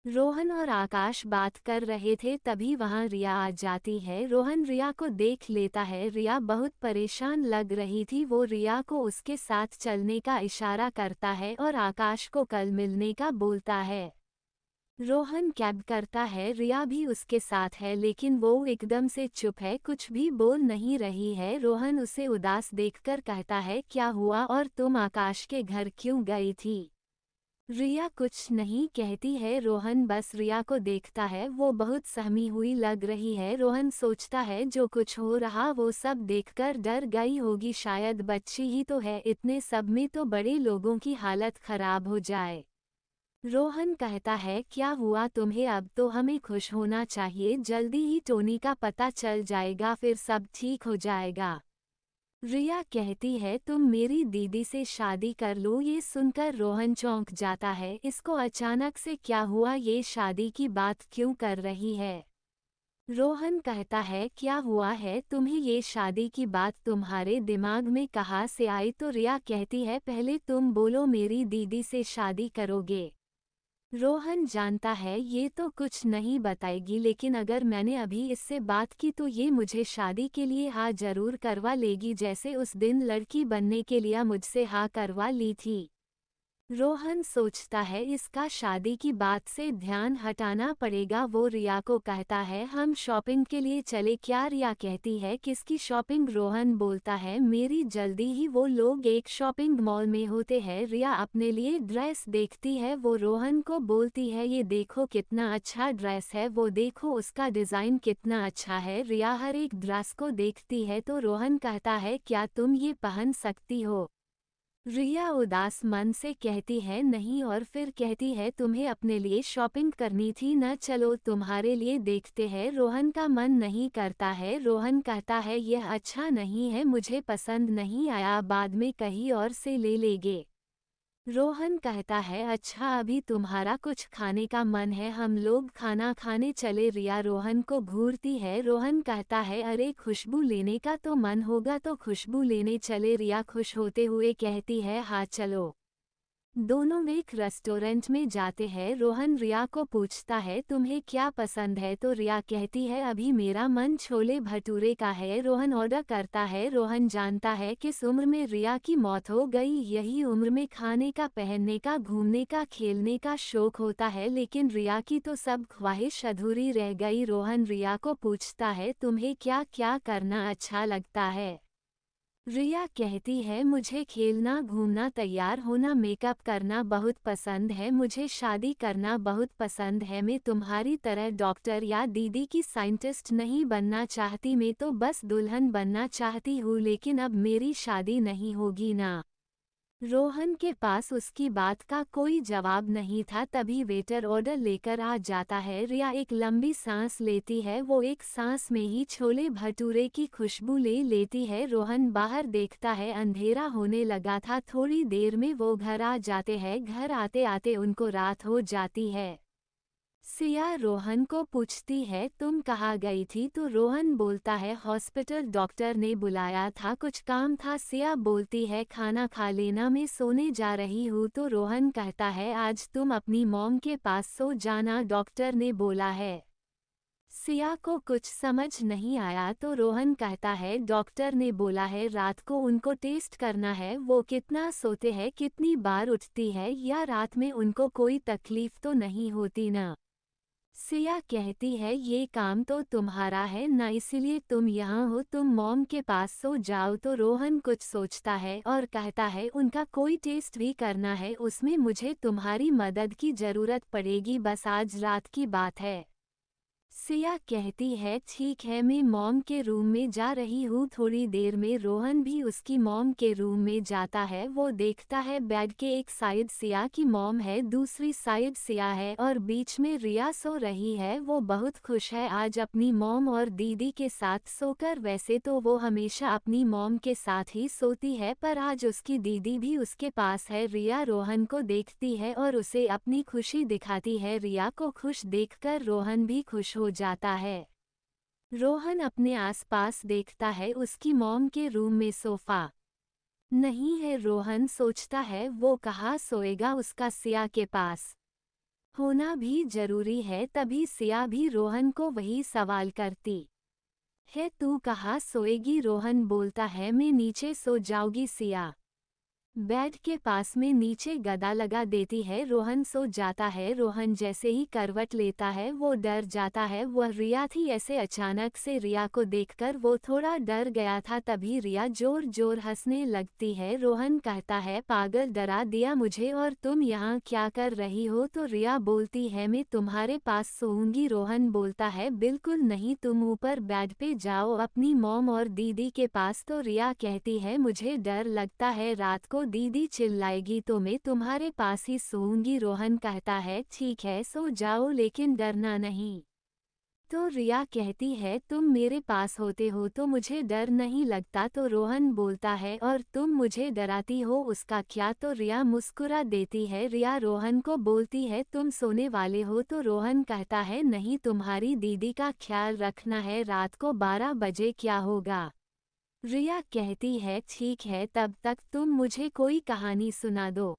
रोहन और आकाश बात कर रहे थे तभी वहां रिया आ जाती है। रोहन रिया को देख लेता है, रिया बहुत परेशान लग रही थी। वो रिया को उसके साथ चलने का इशारा करता है और आकाश को कल मिलने का बोलता है। रोहन कैब करता है, रिया भी उसके साथ है लेकिन वो एकदम से चुप है, कुछ भी बोल नहीं रही है। रोहन उसे उदास देखकर कहता है क्या हुआ और तुम आकाश के घर क्यों गई थी। रिया कुछ नहीं कहती है। रोहन बस रिया को देखता है, वो बहुत सहमी हुई लग रही है। रोहन सोचता है जो कुछ हो रहा वो सब देखकर डर गई होगी, शायद बच्ची ही तो है, इतने सब में तो बड़े लोगों की हालत खराब हो जाए। रोहन कहता है क्या हुआ तुम्हें, अब तो हमें खुश होना चाहिए, जल्दी ही टोनी का पता चल जाएगा फिर सब ठीक हो जाएगा। रिया कहती है तुम मेरी दीदी से शादी कर लो। ये सुनकर रोहन चौंक जाता है, इसको अचानक से क्या हुआ, ये शादी की बात क्यों कर रही है। रोहन कहता है क्या हुआ है तुम्हें, ये शादी की बात तुम्हारे दिमाग में कहाँ से आई। तो रिया कहती है पहले तुम बोलो मेरी दीदी से शादी करोगे। रोहन जानता है ये तो कुछ नहीं बताएगी लेकिन अगर मैंने अभी इससे बात की तो ये मुझे शादी के लिए हाँ जरूर करवा लेगी, जैसे उस दिन लड़की बनने के लिए मुझसे हाँ करवा ली थी। रोहन सोचता है इसका शादी की बात से ध्यान हटाना पड़ेगा। वो रिया को कहता है हम शॉपिंग के लिए चले क्या। रिया कहती है किसकी शॉपिंग। रोहन बोलता है मेरी, जल्दी ही वो लोग एक शॉपिंग मॉल में होते हैं। रिया अपने लिए ड्रेस देखती है, वो रोहन को बोलती है ये देखो कितना अच्छा ड्रेस है, वो देखो उसका डिज़ाइन कितना अच्छा है। रिया हर एक ड्रेस को देखती है तो रोहन कहता है क्या तुम ये पहन सकती हो। रिया उदास मन से कहती है नहीं और फिर कहती है तुम्हें अपने लिए शॉपिंग करनी थी न, चलो तुम्हारे लिए देखते हैं। रोहन का मन नहीं करता है। रोहन कहता है यह अच्छा नहीं है, मुझे पसंद नहीं आया, बाद में कहीं और से ले लेंगे। रोहन कहता है अच्छा अभी तुम्हारा कुछ खाने का मन है, हम लोग खाना खाने चले। रिया रोहन को घूरती है। रोहन कहता है अरे खुशबू लेने का तो मन होगा तो खुशबू लेने चले। रिया खुश होते हुए कहती है हाँ चलो। दोनों एक रेस्टोरेंट में जाते हैं। रोहन रिया को पूछता है तुम्हें क्या पसंद है, तो रिया कहती है अभी मेरा मन छोले भटूरे का है। रोहन ऑर्डर करता है। रोहन जानता है किस उम्र में रिया की मौत हो गई, यही उम्र में खाने का, पहनने का, घूमने का, खेलने का शौक होता है, लेकिन रिया की तो सब ख्वाहिश अधूरी रह गई। रोहन रिया को पूछता है तुम्हें क्या क्या करना अच्छा लगता है। रिया कहती है मुझे खेलना, घूमना, तैयार होना, मेकअप करना बहुत पसंद है, मुझे शादी करना बहुत पसंद है, मैं तुम्हारी तरह डॉक्टर या दीदी की साइंटिस्ट नहीं बनना चाहती, मैं तो बस दुल्हन बनना चाहती हूँ, लेकिन अब मेरी शादी नहीं होगी ना। रोहन के पास उसकी बात का कोई जवाब नहीं था। तभी वेटर ऑर्डर लेकर आ जाता है। रिया एक लंबी सांस लेती है, वो एक सांस में ही छोले भटूरे की खुशबू ले लेती है। रोहन बाहर देखता है, अंधेरा होने लगा था। थोड़ी देर में वो घर आ जाते हैं। घर आते आते उनको रात हो जाती है। सिया रोहन को पूछती है तुम कहाँ गई थी, तो रोहन बोलता है हॉस्पिटल, डॉक्टर ने बुलाया था, कुछ काम था। सिया बोलती है खाना खा लेना, मैं सोने जा रही हूँ। तो रोहन कहता है आज तुम अपनी मॉम के पास सो जाना, डॉक्टर ने बोला है। सिया को कुछ समझ नहीं आया तो रोहन कहता है डॉक्टर ने बोला है रात को उनको टेस्ट करना है, वो कितना सोते हैं, कितनी बार उठती है, या रात में उनको कोई तकलीफ तो नहीं होती ना। सिया कहती है ये काम तो तुम्हारा है ना, इसीलिए तुम यहाँ हो, तुम मॉम के पास सो जाओ। तो रोहन कुछ सोचता है और कहता है उनका कोई टेस्ट भी करना है, उसमें मुझे तुम्हारी मदद की ज़रूरत पड़ेगी, बस आज रात की बात है। सिया कहती है ठीक है, मैं मॉम के रूम में जा रही हूँ। थोड़ी देर में रोहन भी उसकी मॉम के रूम में जाता है। वो देखता है बेड के एक साइड सिया की मॉम है, दूसरी साइड सिया है और बीच में रिया सो रही है। वो बहुत खुश है आज अपनी मॉम और दीदी के साथ सोकर। वैसे तो वो हमेशा अपनी मॉम के साथ ही सोती है, पर आज उसकी दीदी भी उसके पास है। रिया रोहन को देखती है और उसे अपनी खुशी दिखाती है। रिया को खुश देखकर रोहन भी खुश हो जाता है। रोहन अपने आसपास देखता है, उसकी मॉम के रूम में सोफा नहीं है। रोहन सोचता है वो कहाँ सोएगा, उसका सिया के पास होना भी जरूरी है। तभी सिया भी रोहन को वही सवाल करती है, तू कहाँ सोएगी? रोहन बोलता है मैं नीचे सो जाऊंगी। सिया बेड के पास में नीचे गदा लगा देती है। रोहन सो जाता है। रोहन जैसे ही करवट लेता है वो डर जाता है। वह रिया थी। ऐसे अचानक से रिया को देखकर वो थोड़ा डर गया था। तभी रिया जोर जोर हंसने लगती है। रोहन कहता है पागल, डरा दिया मुझे, और तुम यहाँ क्या कर रही हो? तो रिया बोलती है मैं तुम्हारे पास सोऊंगी। रोहन बोलता है बिल्कुल नहीं, तुम ऊपर बेड पे जाओ अपनी मॉम और दीदी के पास। तो रिया कहती है मुझे डर लगता है, रात को दीदी चिल्लाएगी तो मैं तुम्हारे पास ही सोऊंगी। रोहन कहता है ठीक है सो जाओ, लेकिन डरना नहीं। तो रिया कहती है तुम मेरे पास होते हो तो मुझे डर नहीं लगता। तो रोहन बोलता है और तुम मुझे डराती हो, उसका क्या? तो रिया मुस्कुरा देती है। रिया रोहन को बोलती है तुम सोने वाले हो? तो रोहन कहता है नहीं, तुम्हारी दीदी का ख्याल रखना है, रात को 12 बजे क्या होगा। रिया कहती है ठीक है, तब तक तुम मुझे कोई कहानी सुना दो।